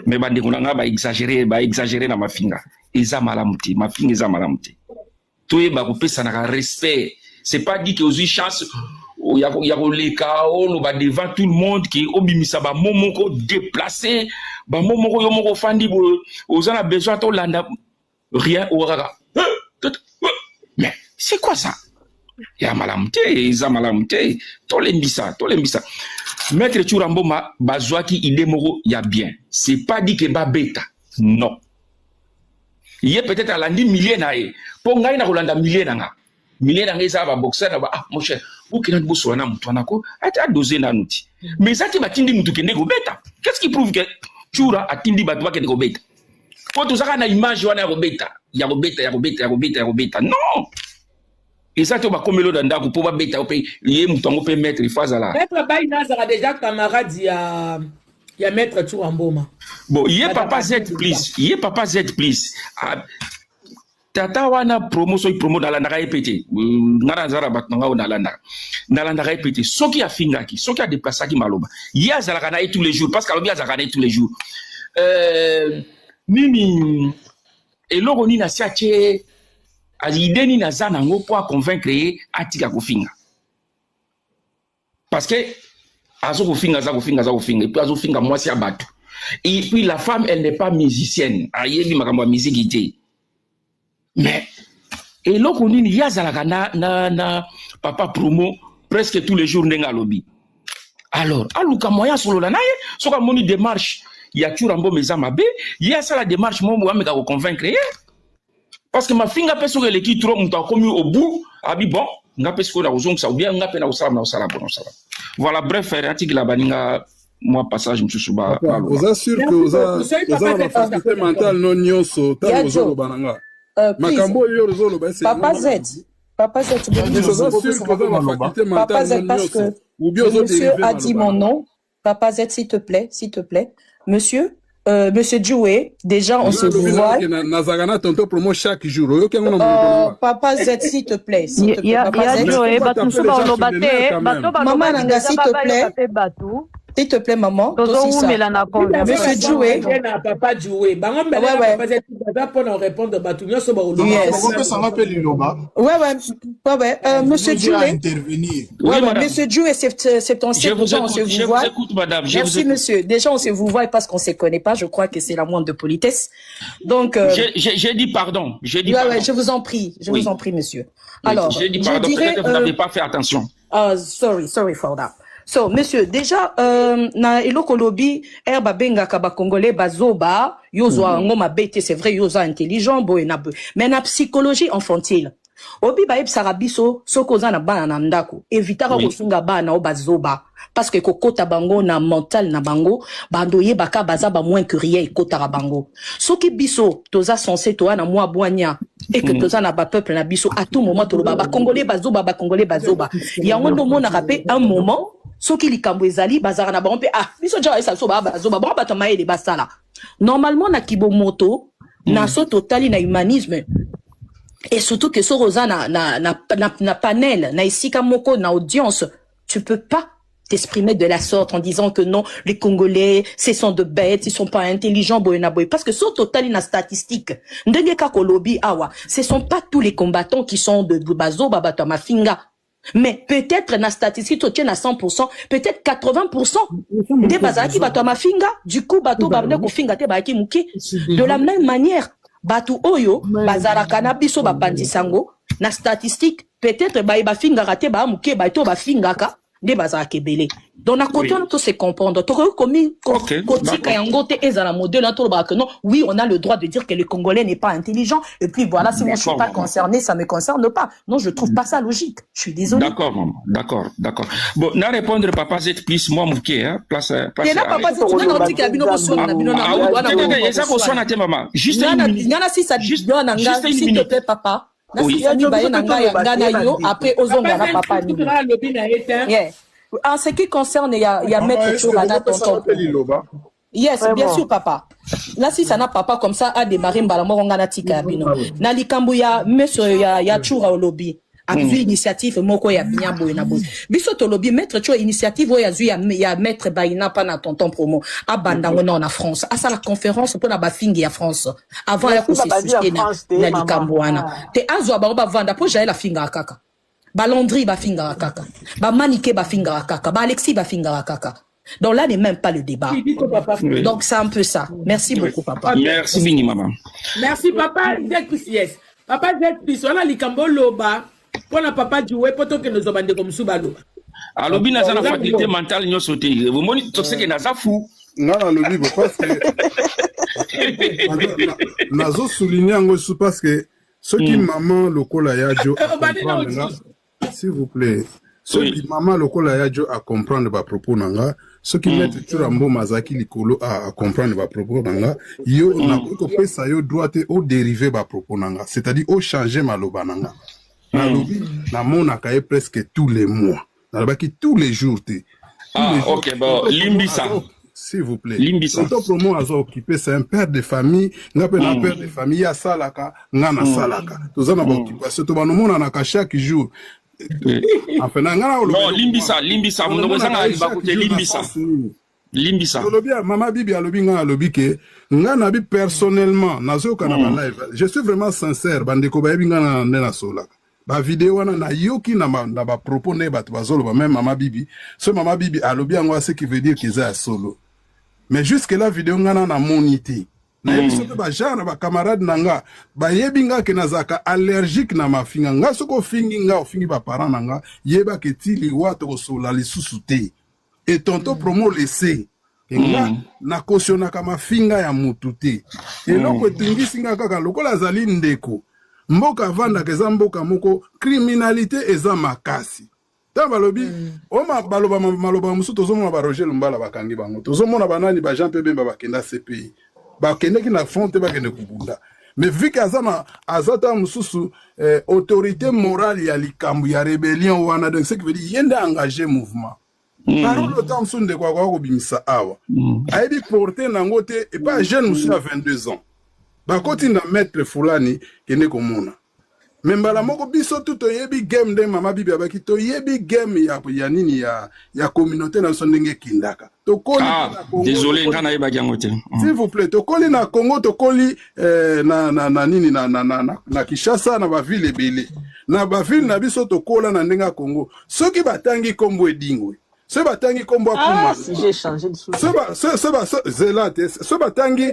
Mais bande konanga ba exagérer na mafinga eza malamu te, mafinga eza malamu te. Toyeba kopesa na respect. C'est pas dit que aux chance il y a koleka on va devant tout le monde qui obimisa ba momoko déplacé, ba momoko yo moko fandi aux a besoin to landa rien orara. Mais c'est quoi ça? Il y a malamu te, eza malamu te, tolembisa. Maître Churamboma bazwaki idée moko ya bien. C'est pas dit que ba beta. Non. Il y a peut-être à l'andi millier na e. Pour ngai na kolanda millier na nga. Millier na nga ça va boxer na ba ah mon cher. Ou qui n'a pas soin na mutu anako. Ata doser na nuti. Mais ça qui batindi mutu kende go beta. Qu'est-ce qui prouve que Chura atindi batu ba kende go beta? Pour tout ça na image wana go beta. Ya go beta. Non. Et ça tu vas comme le danda ko pour ba beta au pays. Yé mutu ngo pe mettre phase là. Maître Baïna sera déjà camarade il y a Maître Churamboma. Bon, il y a papa Z plus. Tata wana promotion promo dans la nara répété. Nara zara batnanga na la répété. Soki a fingaki, soki a déplacé qui maloba. Ya zara kana tous les jours parce que l'obia zara tous les jours. Nini eloko ni na siache azide ni na zana ngo pour convaincre atika ko finga. Parce que azo finga et puis azo finga moi si abatu. Et puis la femme elle n'est pas musicienne ayebi makambo musique ité mais et loko nini yazalaka na papa promo presque tous les jours ndenga lobby alors aluka moya solo la naye soka moni démarche ya Churambo meza mabe ya ça la démarche mo ameka ko convaincre parce que ma finga peso que l'équipe trop muta komi au bout abi bon nga peso na ozong ça ou bien nga pe na osala voilà bref article la baninga moi passage monsieur Souba vous assure que vous avez la faculté mentale non nyonso ta ozolo bananga makambo yo ozolo ba c'est Papa Z Papa Z parce que monsieur a dit mon nom. Papa Z s'il te plaît monsieur Djoué, déjà on se voit. Chaque jour. Papa Z s'il te plaît. Maman Nanga s'il te plaît. S'il te plaît, maman. Monsieur Djoué. Papa Djoué. Monsieur Djoué. Monsieur Djoué, c'est ton chef. On se vous voit. Merci, monsieur. Déjà, on se vous voit parce qu'on ne se connaît pas. Je crois que c'est la moindre de politesse. Donc. J'ai dit pardon. Je vous en prie. Je vous en prie, monsieur. Alors. J'ai dit pardon. Peut-être que vous n'avez pas fait attention. Sorry for that. So, monsieur, déjà, na eloko lobi, erba benga kaba congolais bazoba, yozo ngoma bete, c'est vrai, yozo intelligent, bo enabe. Mais na psychologie infantile. Obi ba sarabiso, sokoza na bana na ndako, evitaka kosunga bana o bazoba. Parce que kokota bango na mental na bango, bandoye baka baza ba moins que rien ekota bango. Soki biso, toza censé toa na mwa boanya, et que toza na ba peuple na biso, à tout moment, toloba, ba congolais bazoba. Yango no mona rappé un moment, soki likambo ezali bazara na bango pe biso ja esa so ba bazoba ba bato maele basala normalement na kibomoto na so totali na humanisme et surtout que so roza na panel na isika moko na audience tu peux pas t'exprimer de la sorte en disant que non les Congolais ce sont de bêtes ils sont pas intelligents parce que so totali na statistique ndenge ka kolobi awa ce sont pas tous les combattants qui sont de bazoba bato mafinga. Mais peut-être na statistique tu tiens à 100%, peut-être 80% des bazaki bato mafinga, du coup bato babne ko finga te baki muki. De la même manière, bato oyo bazara kanabiso ba pandisango na statistique peut-être ba finga raté ba muki bato ba finga ka des bazaki belé. Donc na côté on peut se comprendre. To komi kotika yangote ezala modèle na to ba que non, oui, on a le droit de dire que le Congolais n'est pas intelligent et puis voilà, si moi je suis pas concerné, ça me concerne pas. Non, je trouve pas ça logique. Je suis désolé. D'accord maman, d'accord. Bon, na répondre papa Z plus moi muké hein, place. Et là papa Z tu n'as dit que bino ko sona na bino na wana. Ça ko sona te maman. Juste une minute. Yana si ça juste nanga s'il te plaît papa. Oui, après ozonga na papa ni. Yeah. En ce qui concerne, il y a Maître Chourana, tonton. Yes, bien sûr, papa. Là, si ça n'a papa comme ça, a démarré Mbalamorongana Tika Bino. Na likambu ya Monsieur ya Choura au lobby. azui initiative moko ya bien boye na boye biso tolobi maître cho initiative oyo azui ya maître Baina pa na tonton promo abanda ngona na France asa la conférence pour na bafingi ya France avant ya kosisuke na likambo wana te azwa ba vanda po jaela finga kaka Balandry bafinga kaka ba Manike bafinga kaka ba Alexis bafinga kaka. Donc là n'est même pas le débat. Donc c'est un peu ça. Merci beaucoup papa. Merci Bini maman. Merci papa yes. Papa Z+, on a likambo loba. Pour na papa jouer poto que nous obande comme soubalo. Alors Bina ça na faculté mentale nyo sauté. Vous moni to que na ça fou. Non le bibo parce que nazo souligner ngo parce que ce qui maman lokola yajo s'il vous plaît. Ce qui maman lokola yajo à comprendre ba propos nanga, ce qui mettre Turambo Mazaki likolo à comprendre ba propos nanga, yo na ko pesa yo droit au dériver ba propos nanga, c'est-à-dire au changer maloba nanga. Na lobi na mona kaye presque tous les mois. Na baki tous les jours te. OK bon, Limbisa. S'il vous plaît. Limbisa. Ton promo azo occupé c'est un père de famille, ngape na père de famille ya salaka, ngana salaka. Tozana ba occupation to ba no mona na ka chaque jour. Enfin, non, Limbisa, vous n'avez pas côté Limbisa. Maman Bibi a lobi nga lobi ke nga nabi personnellement nazo kana ba live. Je suis vraiment sincère bandeko ba nga na sola. Ba vidéo wana na yoki na ba propos ne ba bazolo ba même Maman Bibi. Ce Maman Bibi a lobi ngo ce qui veut dire qu'ils a solo. Mais jusque là vidéo nga na monité. Na yebiso ba jana ba camarade nanga ba yebinga ke nazaka allergique na mafinga nga soko fingi nga ofingi ba parents nanga yeba ke tili wato kosola lisusu te et tonto promo laisser nga na cautionner ka mafinga ya mutu te eloko etingisi nga kaka lokola zali ndeko mboka vanda keza mboka moko criminalité eza makasi ta balobi oma baloba maloba musu tozomona ba Roger Lumbala bakangi bango tozomona banani ba Jean Pembe bakenda CPI bakende na fronte bakende kubunda mais vu qu'azana azata mususu autorité morale ya likambu ya rébellion wana donc ce qui veut dire yende engager mouvement parole autant sunde kwa kobimisa awa aibi porter nango te et pas jeune musu à 22 ans bakoti na maître fulani kende komona membala moko biso tout yebi game de Maman Bibi abaki to yebi game ya nini ya communauté na sondenge kindaka to koli désolé ngana yeba jangote s'il vous plaît to koli na Congo to koli na nini na Kinshasa na ba ville ebele na ba ville na biso to kola na ndenga Congo soki batangi kombo edingwe ce batangi kombo akuma si j'ai changé de sous ce batangi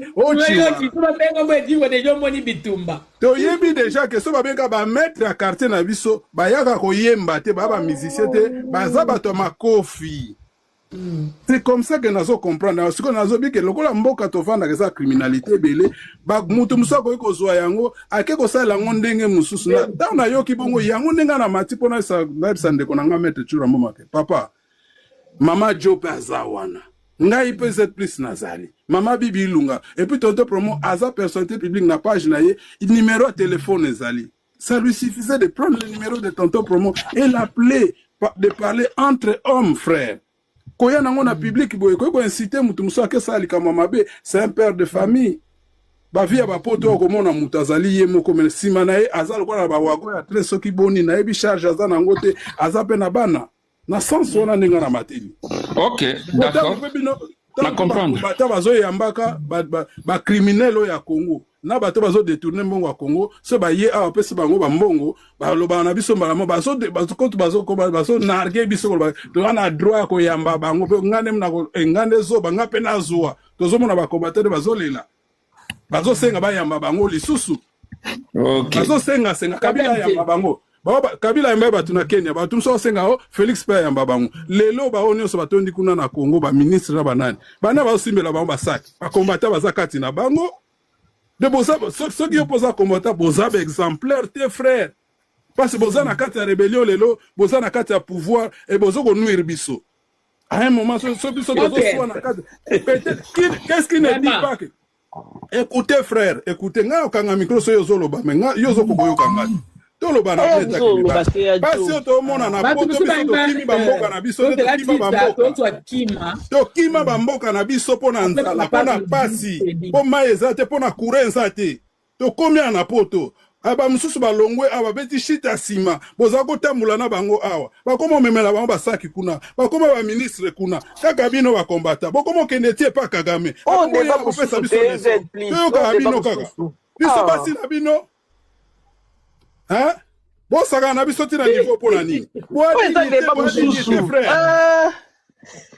to yebi déjà que ce babenga ba mettre à quartier na biso ba yaka ko yemba te ba musicien te baza bato makofi. C'est comme ça que nazo comprendre ce que nazo bi que lokola mboka to vanda que ça criminalité belé ba mutu musako ko zwa yango ake ko sala ngondenge mususu na tauna yoki bongo yango ndenga na mati pona sa ndeko nanga mettre chura momake papa Mama Jope azawana ngai peut être plus nazali Maman Bibi Ilunga et puis tonton promo aza personnalité publique na page na ye numéro de téléphone ezali ça lui suffisait de prendre le numéro de tonton promo et l'appeler de parler entre hommes frères koya nango na public boye ko inciter mutu muso ke sali kama mabe c'est un père de famille ba via ba poto ko mona mutu azali ye moko mais sima na ye azali ko na ba wago ya très soki boni na yebi charge aza na ngote aza pe na bana na sens wana ninga na mateli. OK, d'accord. Na comprendre. Bata bazo yambaka ba criminel ya Congo. Na bato bazo détourner mbongo ya Congo, so ba ye a pesi bango ba mbongo, ba loba na biso mbala mo bazo bazo narge biso ba to na droit ko yamba bango pe ngane mna ko ngane zo ba ngape na zuwa. Tozo mona ba combattre bazo lela. Bazo senga ba yamba bango lisusu. OK. Bazo senga kabila yamba bango. Kabila yamba batu na Kenya batu so senga o Felix Paya yamba bango lelo ba onyo so batondi kuna na Congo ba ministre na banani bana ba simbela bango ba saki ba combattant ba zakati na bango de boza ceux qui opposent à combattant boza exemplaire tes frères parce que boza na kati ya rébellion lelo boza na kati ya pouvoir et bozo ko nuire biso à un moment so biso bozo so na kati peut-être qu'est-ce qui ne dit pas que écoutez frère écoutez nga okanga micro so yozolo ba mais nga yozo ko boyo kanga tolo bana peta ki basi to mona na poto biso to kimi bamboka na biso to kimi bamboka to kima bamboka na biso pona nzala pona pasi po maeza te pona kurenza te to komia na poto aba mususu balongwe awa beti shita sima boza kotambola na bango awa bakoma memela bango basaki kuna bakoma ba ministre kuna kaka bino bakombata bokoma kende tie pa Kagame on ne va pas kopesa biso leso toyoka bino kaka biso basi na bino hein bosaka na biso tina niveau pona nini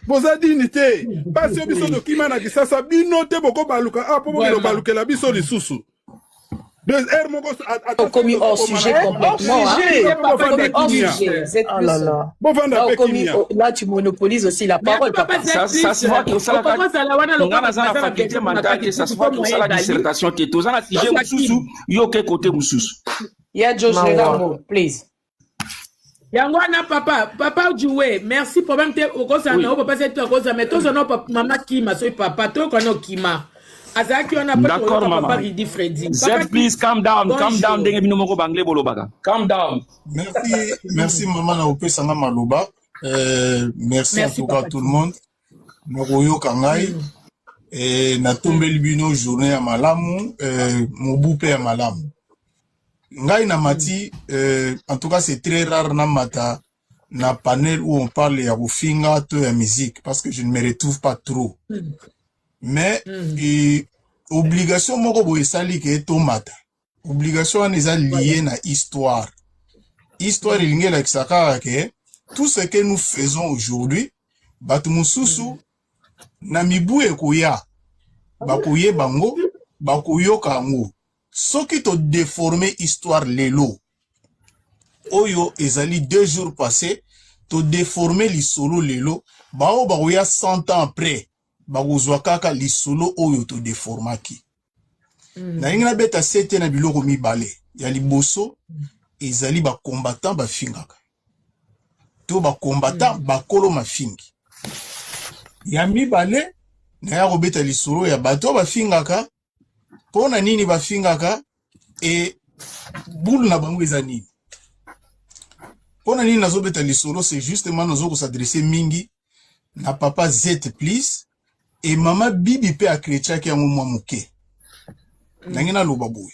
boza dignité basi biso dokima na kisasa bino te boko baluka apo bokelo balukela biso lisusu. Commis hors sujet complètement. Là, tu monopolises aussi la parole. Ça se voit que ça voit que ça la dissertation qui est aux ans sujet mususu yoke côté mususu. Yeah, Josh Legamo, please. Yangwana papa joué. Merci pour même te au cause na papa c'est toi cause mais toi non maman Kima so papa toi kono Kima. D'accord, maman. Zed, please calm down. Calm down. Calm down. Merci, maman. Na ope sanga maloba. Merci en tout cas tout le monde. Naroyo kangai. Na tombeli bino journée à malamu. Mobupe à malamu. Ngai na mati. En tout cas, c'est très rare na mata. Na panel où on parle ya rufinga to ya musique. Parce que je ne me retrouve pas trop. Mais obligation moko boye sali ke tomata obligation wana eza lié na histoire ilinge la kisaka ke tout ce que nous faisons aujourd'hui batu mususu na mibu ekoya bakoye bango bakoyoka ngo soki to déformer histoire lelo oyo ezali 2 jours passés to déformer lisolo lelo bao bakoya 100 ans après bagozwa kaka lisolo oyo to deformaki. Na ingina beta sete na biloko mibale ya liboso ezali ba combattant ba fingaka. To ba combattant ba kolo mafingi. Ya mibale na ya robeta lisolo ya bato ba fingaka pona nini ba fingaka e boule na bango ezani. Pona nini nazo beta lisolo c'est justement nazo ko s'adresser mingi na papa Z please. Et maman Bibi pe a créé qui a mwa muke. Nangena loba boy.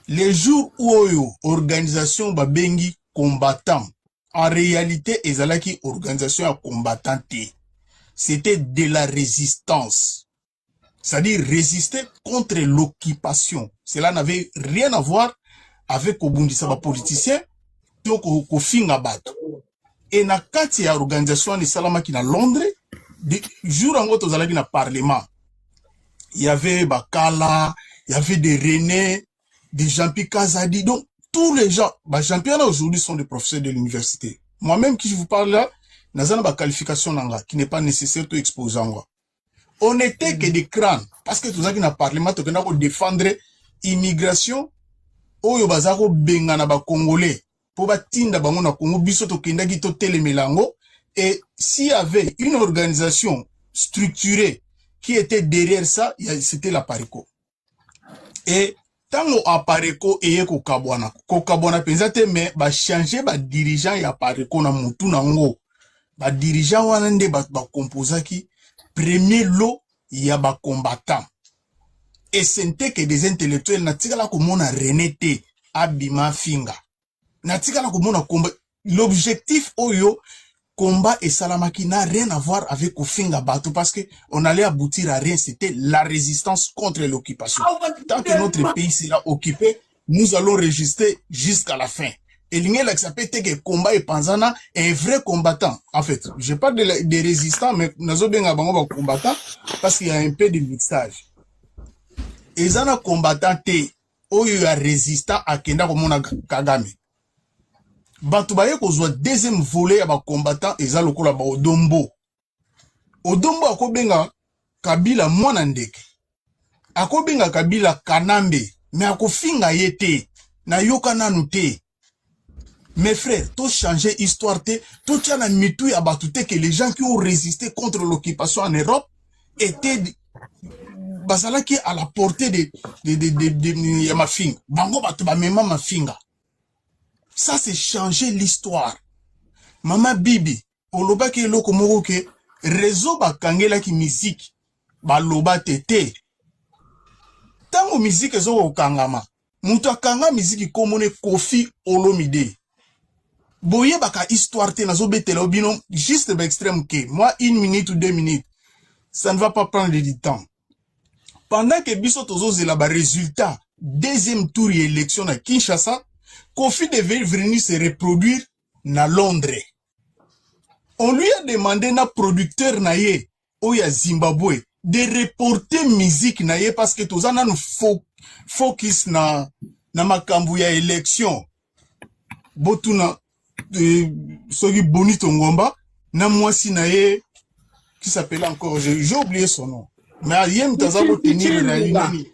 Les jours où organisation ba bengi combattant, en réalité ezalaki organisation à combattanté. C'était de la résistance. C'est-à-dire résister contre l'occupation. Cela n'avait rien à voir avec Obundisa ba politicien to ko finga bato. Et na kati ya organisation de salama ki na Londres des jours en gros dans le parlement, il y avait Bakala, il y avait des René, des Jean-Pierre Kazadi, donc tous les gens, Jean-Pierre aujourd'hui sont des professeurs de l'université. Moi-même qui je vous parle là, n'a pas qualification qui n'est pas nécessaire de exposer. On n'était que des crânes parce que tout ça qui n'a parlement, tu as défendre immigration, oyo bazako bengana ba Congolais pour batinda bango na Congo biso to kendaki to telemelango. Et s'il y avait une organisation structurée qui était derrière ça, c'était la Pareco. Et tant que la Pareco est Kokabwana pensate mais ba changer ba dirigeant ya Pareco na mutu nango. Ba dirigeant wanande ba composaki premier lot ya ba combattant. Et c'était que des intellectuels na tika la komona renete abima finga. Na tika la komona combat. L'objectif oyo combat et salamaki n'a rien à voir avec Ofinga Bato parce que on allait aboutir à rien, c'était la résistance contre l'occupation. Tant que notre pays sera occupé, nous allons résister jusqu'à la fin. Et l'ingé là qui s'appelle que combat et panzana est un vrai combattant. En fait, je parle des résistants, mais nous avons un bon combattant parce qu'il y a un peu de mixage. Et ça na combattant te, ou il y a résistant à Kenda comme on a Kagame. Batu baye kozwa deuxième volet ya ba combattant eza lokola ba Odombo. Odombo akobenga Kabila mwana ndeke. Akobenga Kabila Kanambe, mais akofinga yete na yoka nanu te. Mes frères, tout changer histoire te, tout tient mitou ya batu te que les gens qui ont résisté contre l'occupation en Europe étaient basala qui à la portée de ya mafinga. Bango batu ba mema mafinga. Ça, c'est changer l'histoire. Maman Bibi, oloba ke loko moko ke réseau ba kangela ki musique ba loba tete. Tango musique zo kangama, mutu akanga miziki komone Kofi Olomide. Boye baka histoire te nazo betela obino juste extrême que moi 1 minute ou 2 minutes ça ne va pas prendre du temps. Pendant que biso tozo zela ba résultat deuxième tour et élection à Kinshasa, Kofi devait venir se reproduire na Londres. On lui a demandé na producteur naye oya Zimbabwe de reporter musique naye parce que tozana nous focus na makambu ya élection. Botuna Sogi Bonito Ngomba, na mwasi naye qui s'appelle encore, j'ai oublié son nom. Mais Ayem Tazabo tenir la ligne.